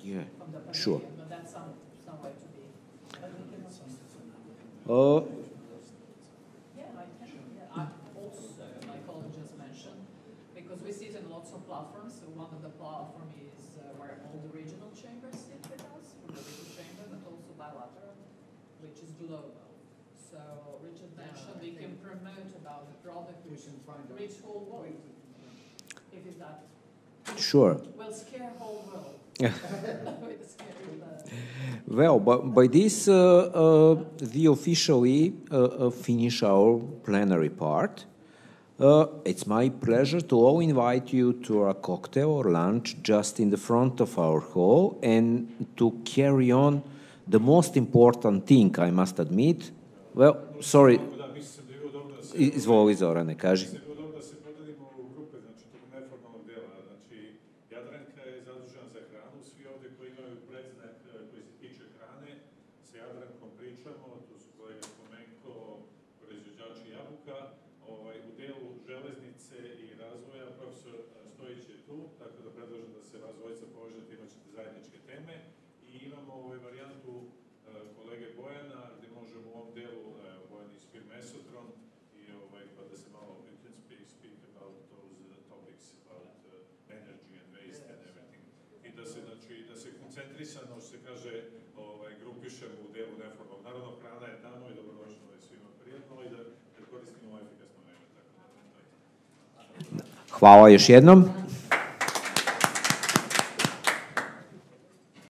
Speaker 1: Yeah, sure.
Speaker 6: But that's some way to be. Yeah, I can. Yeah. Also, my colleague just mentioned, because we see it in lots of platforms. So one of the platforms is where all the regional chambers sit with us, from the regional chamber, but also bilateral, which is global. So Richard mentioned we can promote about the product, we can reach whole world. If it's that.
Speaker 1: Sure.
Speaker 6: We'll scare whole world.
Speaker 1: Well, by this, we officially finish our plenary part. It's my pleasure to all invite you to a cocktail or lunch just in the front of our hall and to carry on the most important thing, I must admit. Well, sorry. Izvoli, Zorane, kaži. Hvala još jednom.